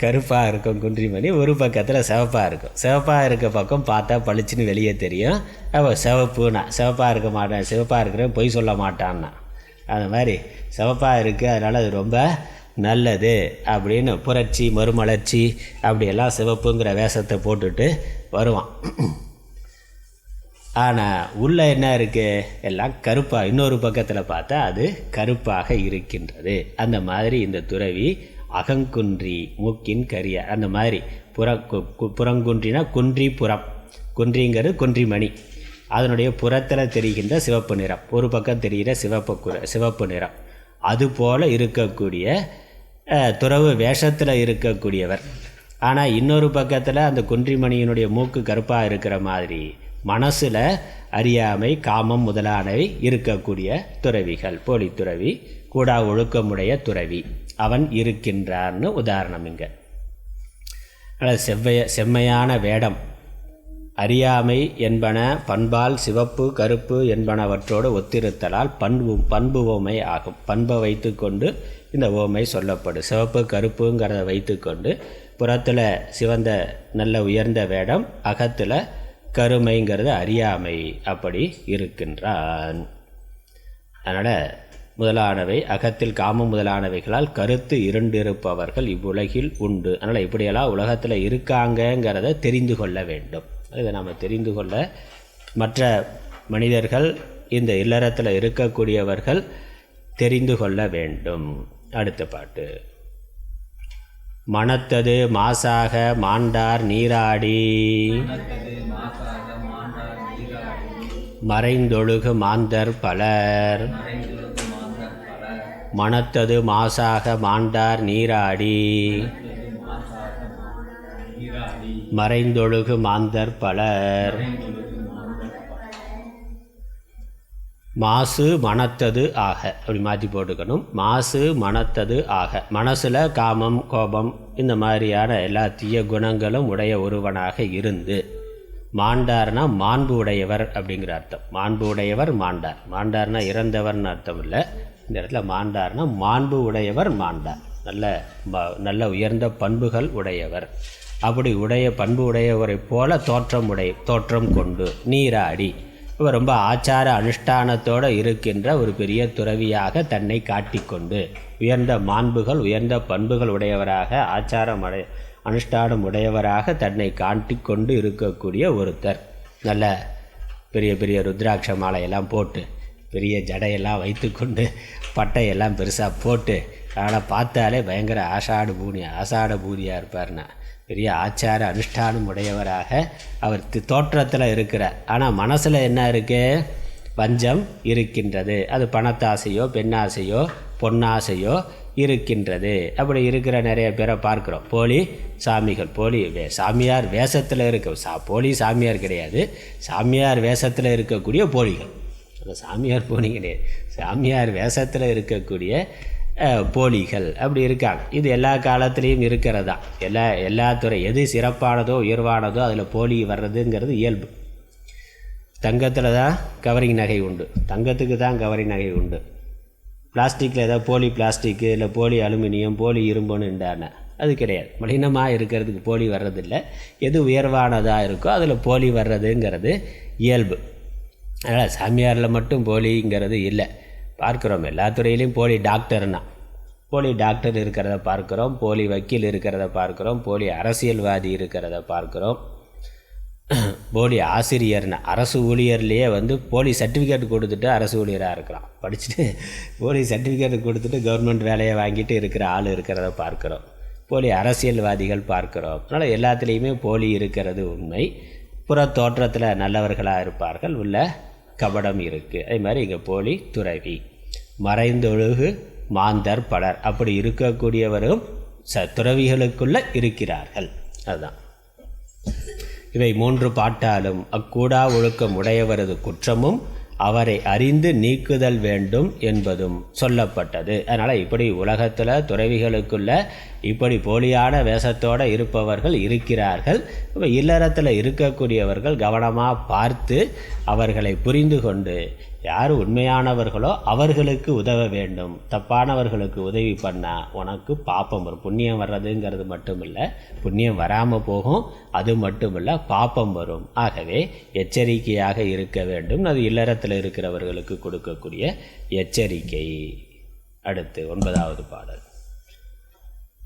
கருப்பாக இருக்கும் குன்றிமணி, ஒரு பக்கத்தில் சிவப்பாக இருக்கும். சிவப்பாக இருக்க பக்கம் பார்த்தா பளிச்சுன்னு வெளியே தெரியும். அப்போ சிவப்புனா சிவப்பாக இருக்க மாட்டேன், சிவப்பாக இருக்கிறேன் பொய் சொல்ல மாட்டான்னா. அது மாதிரி சிவப்பாக இருக்குது, அதனால் அது ரொம்ப நல்லது அப்படின்னு புரட்சி மறுமலர்ச்சி அப்படியெல்லாம் சிவப்புங்கிற வேஷத்தை போட்டுட்டு வருவான். ஆனால் உள்ளே என்ன இருக்குது? எல்லாம் கருப்பாக. இன்னொரு பக்கத்தில் பார்த்தா அது கருப்பாக இருக்கின்றது. அந்த மாதிரி இந்த துறவி அகங்குன்றி மூக்கின் கரியா, அந்த மாதிரி புறங்குன்றினா குன்றி புறம். குன்றிங்கிறது குன்றிமணி, அதனுடைய புறத்தில் தெரிகின்ற சிவப்பு நிறம், ஒரு பக்கம் தெரிகிற சிவப்பு நிறம். அதுபோல் இருக்கக்கூடிய துறவு வேஷத்தில் இருக்கக்கூடியவர். ஆனால் இன்னொரு பக்கத்தில் அந்த குன்றிமணியினுடைய மூக்கு கருப்பாக இருக்கிற மாதிரி மனசில் அறியாமை காமம் முதலானவை இருக்கக்கூடிய துறவிகள். போலி துறவி, கூடா ஒழுக்கமுடைய துறவி அவன் இருக்கின்றார்னு உதாரணம் இங்கே. செம்மையான வேடம், அறியாமை என்பன பண்பால் சிவப்பு கருப்பு என்பனவற்றோடு ஒத்திருத்தலால் பண்பு ஓமை ஆகும். பண்பை வைத்து கொண்டு இந்த ஓமை சொல்லப்படும். சிவப்பு கருப்புங்கிறத வைத்து கொண்டு புறத்தில் சிவந்த நல்ல உயர்ந்த வேடம், அகத்தில் கருமைங்கிறது அறியாமை, அப்படி இருக்கின்றான். அதனால் முதலானவை அகத்தில் காமம் முதலானவைகளால் கருத்து இருண்டிருப்பவர்கள் இவ்வுலகில் உண்டு. அதனால் இப்படியெல்லாம் உலகத்தில் இருக்காங்கங்கிறத தெரிந்து கொள்ள வேண்டும். இதை நம்ம தெரிந்து கொள்ள மற்ற மனிதர்கள், இந்த இல்லறத்தில் இருக்கக்கூடியவர்கள் தெரிந்து கொள்ள வேண்டும். அடுத்த பாட்டு. மனத்தது மாசாக மாண்டார் நீராடி மறைந்தொழுகு மாந்தர் பலர். மனத்தது மாசாக மாண்டார் நீராடி மறைந்தொழுகு மாந்தர் பலர். மாசு மனத்தது ஆக, அப்படி மாற்றி போட்டுக்கணும். மாசு மனத்தது ஆக, மனசில் காமம் கோபம் இந்த மாதிரியான எல்லா தீய குணங்களும் உடைய ஒருவனாக இருந்து. மாண்டார்னா மாண்பு உடையவர் அப்படிங்கிற அர்த்தம். மாண்பு உடையவர் மாண்டார். மாண்டார்னா இறந்தவர்னு அர்த்தம் இல்லை. இந்த இடத்துல மாண்டார்னா மாண்பு உடையவர் மாண்டார். நல்ல உயர்ந்த பண்புகள் உடையவர். அப்படி பண்பு உடையவரை போல தோற்றம் கொண்டு நீராடி, இவர் ரொம்ப ஆச்சார அனுஷ்டானத்தோடு இருக்கின்ற ஒரு பெரிய துறவியாக தன்னை காட்டிக்கொண்டு, உயர்ந்த மாண்புகள் உயர்ந்த பண்புகள் உடையவராக அனுஷ்டானம் உடையவராக தன்னை காட்டிக்கொண்டு இருக்கக்கூடிய ஒருத்தர். நல்ல பெரிய பெரிய ருத்ராட்ச மாலையெல்லாம் போட்டு, பெரிய ஜடையெல்லாம் வைத்து கொண்டு, பட்டையெல்லாம் பெருசாக போட்டு, அதனால் பார்த்தாலே பயங்கர ஆசாட பூதியாக இருப்பார்னா, பெரிய ஆச்சார அனுஷ்டானம் உடையவராக அவர் தோற்றத்தில் இருக்கிறார். ஆனால் மனசில் என்ன இருக்குது? வஞ்சம் இருக்கின்றது. அது பணத்தாசையோ பெண்ணாசையோ பொன்னாசையோ இருக்கின்றது. அப்படி இருக்கிற நிறைய பேரை பார்க்குறோம். போலி சாமிகள், போலி சாமியார் வேஷத்தில் போலி சாமியார் கிடையாது, சாமியார் வேஷத்தில் இருக்கக்கூடிய போலிகள். அந்த சாமியார் போலி கிடையாது, சாமியார் வேஷத்தில் இருக்கக்கூடிய போலிகள் அப்படி இருக்காங்க. இது எல்லா காலத்துலேயும் இருக்கிறதா. எல்லா துறை எது சிறப்பானதோ உயர்வானதோ அதில் போலி வர்றதுங்கிறது இயல்பு. தங்கத்தில் தான் கவரிங் நகை உண்டு, தங்கத்துக்கு தான் கவரிங் நகை உண்டு. பிளாஸ்டிக்கில் ஏதாவது போலி பிளாஸ்டிக்கு இல்லை போலி அலுமினியம் போலி இரும்புன்னு அது கிடையாது. மலினமாக இருக்கிறதுக்கு போலி வர்றதில்லை. எது உயர்வானதாக இருக்கோ அதில் போலி வர்றதுங்கிறது இயல்பு. அதனால் சாமியாரில் மட்டும் போலிங்கிறது இல்லை. பார்க்குறோம் எல்லா துறையிலையும். போலி டாக்டர்னா போலி டாக்டர் இருக்கிறத பார்க்குறோம், போலி வக்கீல் இருக்கிறத பார்க்குறோம், போலி அரசியல்வாதி இருக்கிறத பார்க்குறோம், போலி ஆசிரியர்னா அரசு ஊழியர்லேயே போலி சர்டிஃபிகேட் கொடுத்துட்டு அரசு ஊழியராக இருக்கலாம். படிச்சுட்டு போலி சர்டிஃபிகேட் கொடுத்துட்டு கவர்மெண்ட் வேலையை வாங்கிட்டு இருக்கிற ஆள் இருக்கிறத பார்க்குறோம். போலி அரசியல்வாதிகள் பார்க்குறோம். அதனால் எல்லாத்துலேயுமே போலி இருக்கிறது உண்மை. புற தோற்றத்தில் நல்லவர்களாக இருப்பார்கள், உள்ள கபடம் இருக்குது. அதே மாதிரி இங்கே போலி துறவி, மறைந்தொழுகு மாந்தர் பலர், அப்படி இருக்கக்கூடியவரும் துறவிகளுக்குள்ளே இருக்கிறார்கள். அதுதான் இவை 3 பாட்டாலும் அக்கூடா ஒழுக்கம் உடையவரது குற்றமும் அவரை அறிந்து நீக்குதல் வேண்டும் என்பதும் சொல்லப்பட்டது. அதனால் இப்படி உலகத்தில் துறவிகளுக்குள்ள இப்படி போலியான வேஷத்தோடு இருப்பவர்கள் இருக்கிறார்கள். இப்போ இல்லறத்தில் இருக்கக்கூடியவர்கள் கவனமாக பார்த்து அவர்களை புரிந்து கொண்டு யார் உண்மையானவர்களோ அவர்களுக்கு உதவ வேண்டும். தப்பானவர்களுக்கு உதவி பண்ணால் உனக்கு பாப்பம் வரும். புண்ணியம் வர்றதுங்கிறது மட்டும் இல்லை, புண்ணியம் வராமல் போகும், அது மட்டும் இல்லை பாப்பம் வரும். ஆகவே எச்சரிக்கையாக இருக்க வேண்டும். அது இல்லறத்தில் இருக்கிறவர்களுக்கு கொடுக்கக்கூடிய எச்சரிக்கை. அடுத்து 9வது பாடல்.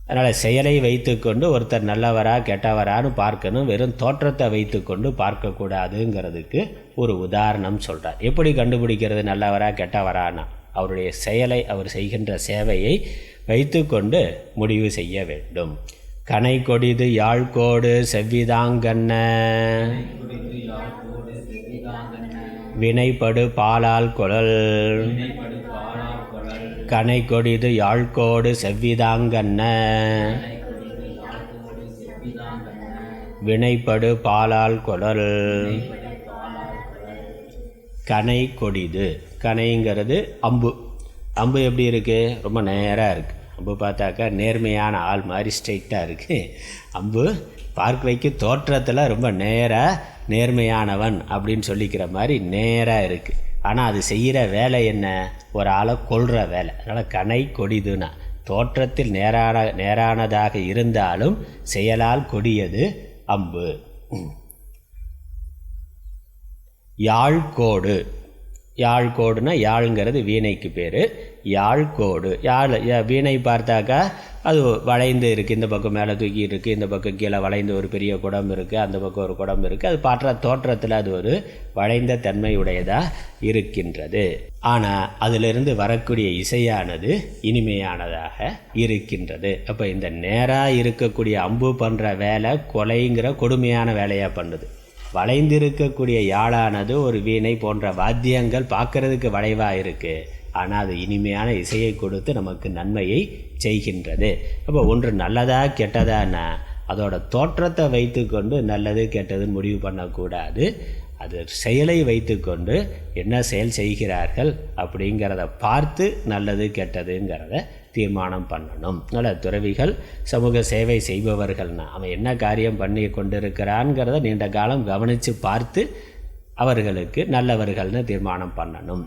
அதனால் செயலை வைத்துக்கொண்டு ஒருத்தர் நல்லவரா கெட்டவரான்னு பார்க்கணும். வெறும் தோற்றத்தை வைத்துக்கொண்டு பார்க்கக்கூடாதுங்கிறதுக்கு ஒரு உதாரணம் சொல்கிறார். எப்படி கண்டுபிடிக்கிறது நல்லவரா கெட்டவரானா? அவருடைய செயலை, அவர் செய்கின்ற சேவையை வைத்துக்கொண்டு முடிவு செய்ய வேண்டும். கனை கொடிது யாழ்கோடு செவ்விதாங்கண்ண வினைப்படு பாலால் குழல். கனை கொடிது யாழ்கோடு செவ்விதாங்கண்ண வினைப்படு பாலால் குழல். கனை கொடிது, கனைங்கிறது அம்பு. அம்பு எப்படி இருக்குது? ரொம்ப நேராக இருக்குது. அம்பு பார்த்தாக்கா நேர்மையான ஆள் மாதிரி ஸ்ட்ரைட்டாக இருக்குது. அம்பு பார்க்க வைக்க தோற்றத்தில் ரொம்ப நேராக நேர்மையானவன் அப்படின்னு சொல்லிக்கிற மாதிரி நேராக இருக்குது. ஆனால் அது செய்கிற வேலை என்ன? ஒரு ஆளை கொல்ற வேலை. அதனால் கனை கொடிதுன்னா தோற்றத்தில் நேரானதாக இருந்தாலும் செயலால் கொடியது அம்பு. யாழ்கோடு, யாழ்கோடுனா யாழ்ங்கிறது வீணைக்கு பேர். யாழ்கோடு, யாழ் வீணை பார்த்தாக்கா அது வளைந்து இருக்குது. இந்த பக்கம் மேலே தூக்கி இருக்குது, இந்த பக்கம் கீழே வளைந்து ஒரு பெரிய குடம் இருக்குது, அந்த பக்கம் ஒரு குடம் இருக்குது. அது பார்க்குற தோற்றத்தில் அது ஒரு வளைந்த தன்மையுடையதாக இருக்கின்றது. ஆனால் அதிலிருந்து வரக்கூடிய இசையானது இனிமையானதாக இருக்கின்றது. அப்போ இந்த நேராக இருக்கக்கூடிய அம்பு பண்ணுற வேலை கொலைங்கிற கொடுமையான வேலையாக பண்ணுது. வளைந்திருக்கக்கூடிய யாழானது ஒரு வீணை போன்ற வாத்தியங்கள் பார்க்கறதுக்கு வளைவாக இருக்குது, ஆனால் அது இனிமையான இசையை கொடுத்து நமக்கு நன்மையை செய்கின்றது. அப்போ ஒன்று நல்லதா கெட்டதானா அதோட தோற்றத்தை வைத்துக்கொண்டு நல்லது கெட்டதுன்னு முடிவு பண்ணக்கூடாது. அது செயலை வைத்துக்கொண்டு என்ன செயல் செய்கிறார்கள் அப்படிங்கிறத பார்த்து நல்லது கெட்டதுங்கிறத தீர்மானம் பண்ணணும். அதனால் துறவிகள் சமூக சேவை செய்பவர்கள்னா அவன் என்ன காரியம் பண்ணி கொண்டிருக்கிறான்ங்கிறத நீண்ட காலம் கவனித்து பார்த்து அவர்களுக்கு நல்லவர்கள்னு தீர்மானம் பண்ணணும்.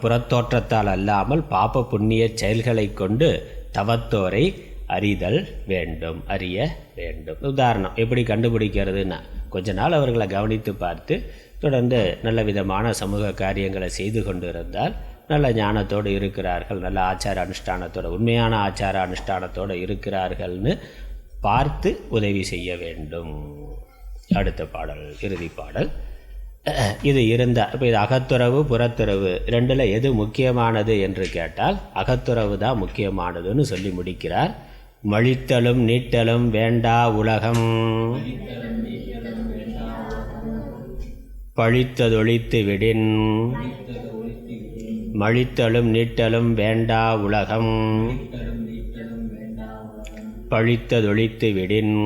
புறத்தோற்றத்தால் அல்லாமல் பாப புண்ணிய செயல்களை கொண்டு தவத்தோரை அறிதல் வேண்டும், அறிய வேண்டும். உதாரணம் எப்படி கண்டுபிடிக்கிறதுனா, கொஞ்ச நாள் அவர்களை கவனித்து பார்த்து தொடர்ந்து நல்ல விதமான சமூக காரியங்களை செய்து கொண்டு இருந்தால் நல்ல ஞானத்தோடு இருக்கிறார்கள், நல்ல ஆச்சார அனுஷ்டானத்தோடு, உண்மையான ஆச்சார அனுஷ்டானத்தோடு இருக்கிறார்கள்னு பார்த்து உதவி செய்ய வேண்டும். அடுத்த பாடல், இறுதி பாடல். இது இருந்தால் இப்போ இது அகத்துறவு புறத்துறவு ரெண்டில் எது முக்கியமானது என்று கேட்டால் அகத்துறவு தான் முக்கியமானதுன்னு சொல்லி முடிக்கிறார். மழித்தலும் நீட்டலும் வேண்டா உலகம் பழித்ததொழித்து விடின். மழித்தலும் நீட்டலும் வேண்டா உலகம் பழித்ததொழித்து விடின்.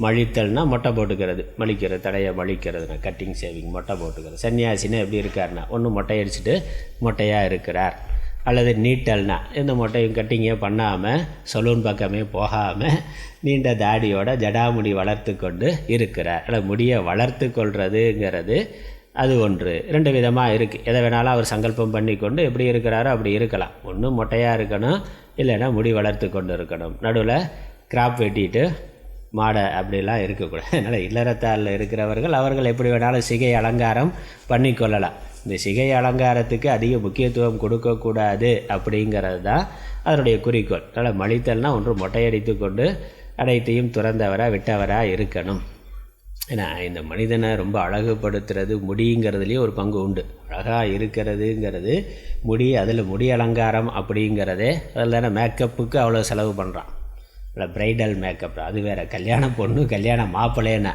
மழித்தல்னா மொட்டை போட்டுக்கிறது, மலிக்கிறது, தடையை மலிக்கிறதுனா கட்டிங் சேவிங், மொட்டை போட்டுக்கிறது. சன்னியாசினா எப்படி இருக்காருனா ஒன்று மொட்டை அடிச்சுட்டு மொட்டையாக இருக்கிறார், அல்லது நீட்டல்னா எந்த மொட்டையும் கட்டிங்கே பண்ணாமல் சலூன் பக்கமே போகாமல் நீண்ட தாடியோட ஜடாமுடி வளர்த்து கொண்டு இருக்கிறார். அல்லது முடியை வளர்த்து கொள்றதுங்கிறது அது ஒன்று. ரெண்டு விதமாக இருக்குது. எதை வேணாலும் அவர் சங்கல்பம் பண்ணி கொண்டு எப்படி இருக்கிறாரோ அப்படி இருக்கலாம். ஒன்று மொட்டையாக இருக்கணும், இல்லைன்னா முடி வளர்த்து கொண்டு இருக்கணும். நடுவில் கிராப் வெட்டிட்டு மாடை அப்படிலாம் இருக்கக்கூடாது. அதனால் இல்லறத்தால் இருக்கிறவர்கள் அவர்கள் எப்படி வேணாலும் சிகை அலங்காரம் பண்ணி கொள்ளலாம். இந்த சிகை அலங்காரத்துக்கு அதிக முக்கியத்துவம் கொடுக்கக்கூடாது அப்படிங்கிறது தான் அதனுடைய குறிக்கோள். அதனால் மழித்தல்னால் ஒன்று மொட்டையடித்து கொண்டு அனைத்தையும் துறந்தவராக விட்டவராக இருக்கணும். ஏன்னா இந்த மனிதனை ரொம்ப அழகுபடுத்துறது முடிங்கிறதுலேயே ஒரு பங்கு உண்டு. அழகாக இருக்கிறதுங்கிறது முடி, அதில் முடி அலங்காரம் அப்படிங்கிறதே அதில் தானே மேக்கப்புக்கு அவ்வளோ செலவு பண்ணுறான். ப்ரைடல் மேக்கப் அது வேறு. கல்யாண பொண்ணு கல்யாண மாப்பிள்ளைன்னா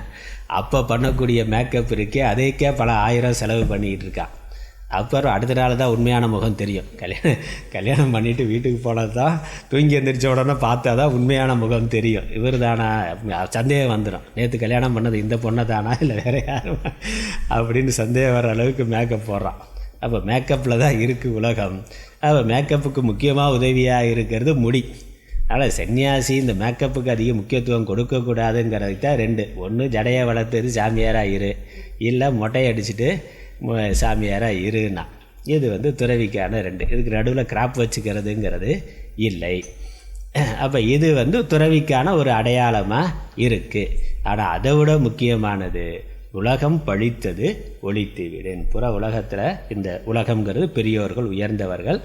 அப்போ பண்ணக்கூடிய மேக்கப் இருக்கே, அதைக்கே பல ஆயிரம் செலவு பண்ணிக்கிட்டு இருக்கான். அப்புறம் அடுத்த நாள் தான் உண்மையான முகம் தெரியும். கல்யாணம் பண்ணிவிட்டு வீட்டுக்கு போனது தான் தூங்கி எந்திரிச்ச உடனே பார்த்தா தான் உண்மையான முகம் தெரியும். இவர் தானா சந்தேகம் வந்துடும். நேற்று கல்யாணம் பண்ணது இந்த பொண்ணை தானா இல்லை வேறு யாரும் அப்படின்னு சந்தேகம் வர அளவுக்கு மேக்கப் போடுறான். அப்போ மேக்கப்பில் தான் இருக்குது உலகம். அப்போ மேக்கப்புக்கு முக்கியமாக உதவியாக இருக்கிறது முடி. அதனால் சன்னியாசி இந்த மேக்கப்புக்கு அதிக முக்கியத்துவம் கொடுக்கக்கூடாதுங்கிறது தான் ரெண்டு. ஒன்று ஜடையை வளர்த்துது சாமியாராக இரு, இல்லை மொட்டையை அடிச்சுட்டு சாமியாராக இருன்னா. இது துறவிக்கான ரெண்டு. இதுக்கு நடுவில் கிராப் வச்சுக்கிறதுங்கிறது இல்லை. அப்போ இது துறவிக்கான ஒரு அடையாளமாக இருக்குது. ஆனால் அதை விட முக்கியமானது உலகம் பழித்தது ஒழித்து விடேன். புற உலகத்தில் இந்த உலகங்கிறது பெரியோர்கள் உயர்ந்தவர்கள்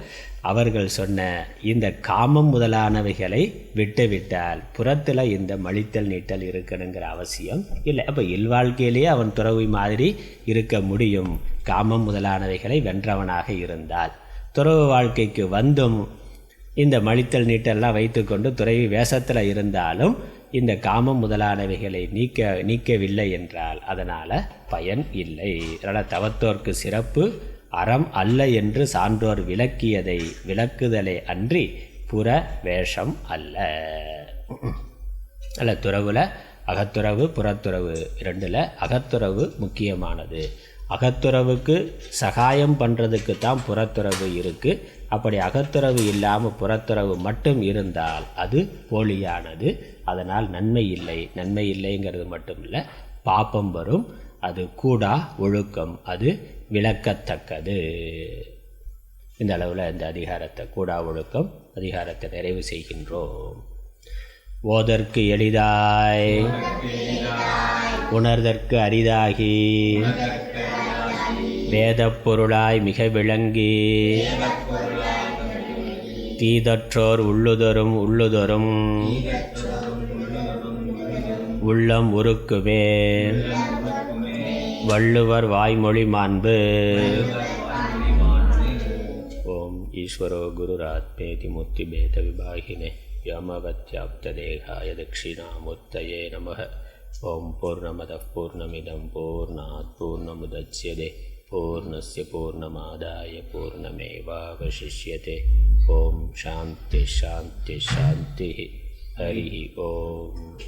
அவர்கள் சொன்ன இந்த காமம் முதலானவைகளை விட்டுவிட்டால் புறத்தில் இந்த மழித்தல் நீட்டல் இருக்கணுங்கிற அவசியம் இல்லை. அப்போ இல்வாழ்க்கையிலேயே அவன் துறவி மாதிரி இருக்க முடியும் காமம் முதலானவைகளை வென்றவனாக இருந்தால். துறவு வாழ்க்கைக்கு வந்தும் இந்த மழித்தல் நீட்டெல்லாம் வைத்துக்கொண்டு துறவி வேஷத்தில் இருந்தாலும் இந்த காமம் முதலானவைகளை நீக்கவில்லை என்றால் அதனால் பயன் இல்லை. அதனால் தவத்தோர்க்கு சிறப்பு அறம் அல்ல என்று சான்றோர் விளக்கியதை விளக்குதலே அன்றி புற வேஷம் அல்ல. அல்ல துறவில் அகத்துறவு புறத்துறவு ரெண்டில் அகத்துறவு முக்கியமானது. அகத்துறவுக்கு சகாயம் பண்ணுறதுக்கு தான் புறத்துறவு இருக்குது. அப்படி அகத்துறவு இல்லாமல் புறத்துறவு மட்டும் இருந்தால் அது போலியானது. அதனால் நன்மை இல்லை. நன்மை இல்லைங்கிறது மட்டும் இல்லை, பாப்பம் வரும். அது கூடா ஒழுக்கம், அது விளக்கத்தக்கது. இந்த அளவில் இந்த அதிகாரத்தை கூடா ஒழுக்கம் அதிகாரத்தை நிறைவு செய்கின்றோம். ஓதற்கு எளிதாய் உணர்தற்கு அரிதாகி வேதப் பொருளாய் மிக விளங்கி தீதற்றோர் உள்ளுதொரும் உள்ளம் உருக்குவே வள்ளுவர் வாய்மொழி மாண்பு. ஓம் ஈஸ்வரோ குருராத்மேதி முத்தி பேத விபாகினே யமவத்யாப்ததேகாய தட்சிணாமூர்த்தயே நமः. ஓம் பூர்ணமதः பூர்ணமிதம் பூர்ணாத் பூர்ணமுதச்யதே பூர்ணஸ்ய பூர்ணமாதாய பூர்ணமேவாவசிஷ்யதே. ஓம் சாந்தி சாந்தி சாந்தி. ஹரி ஓம்.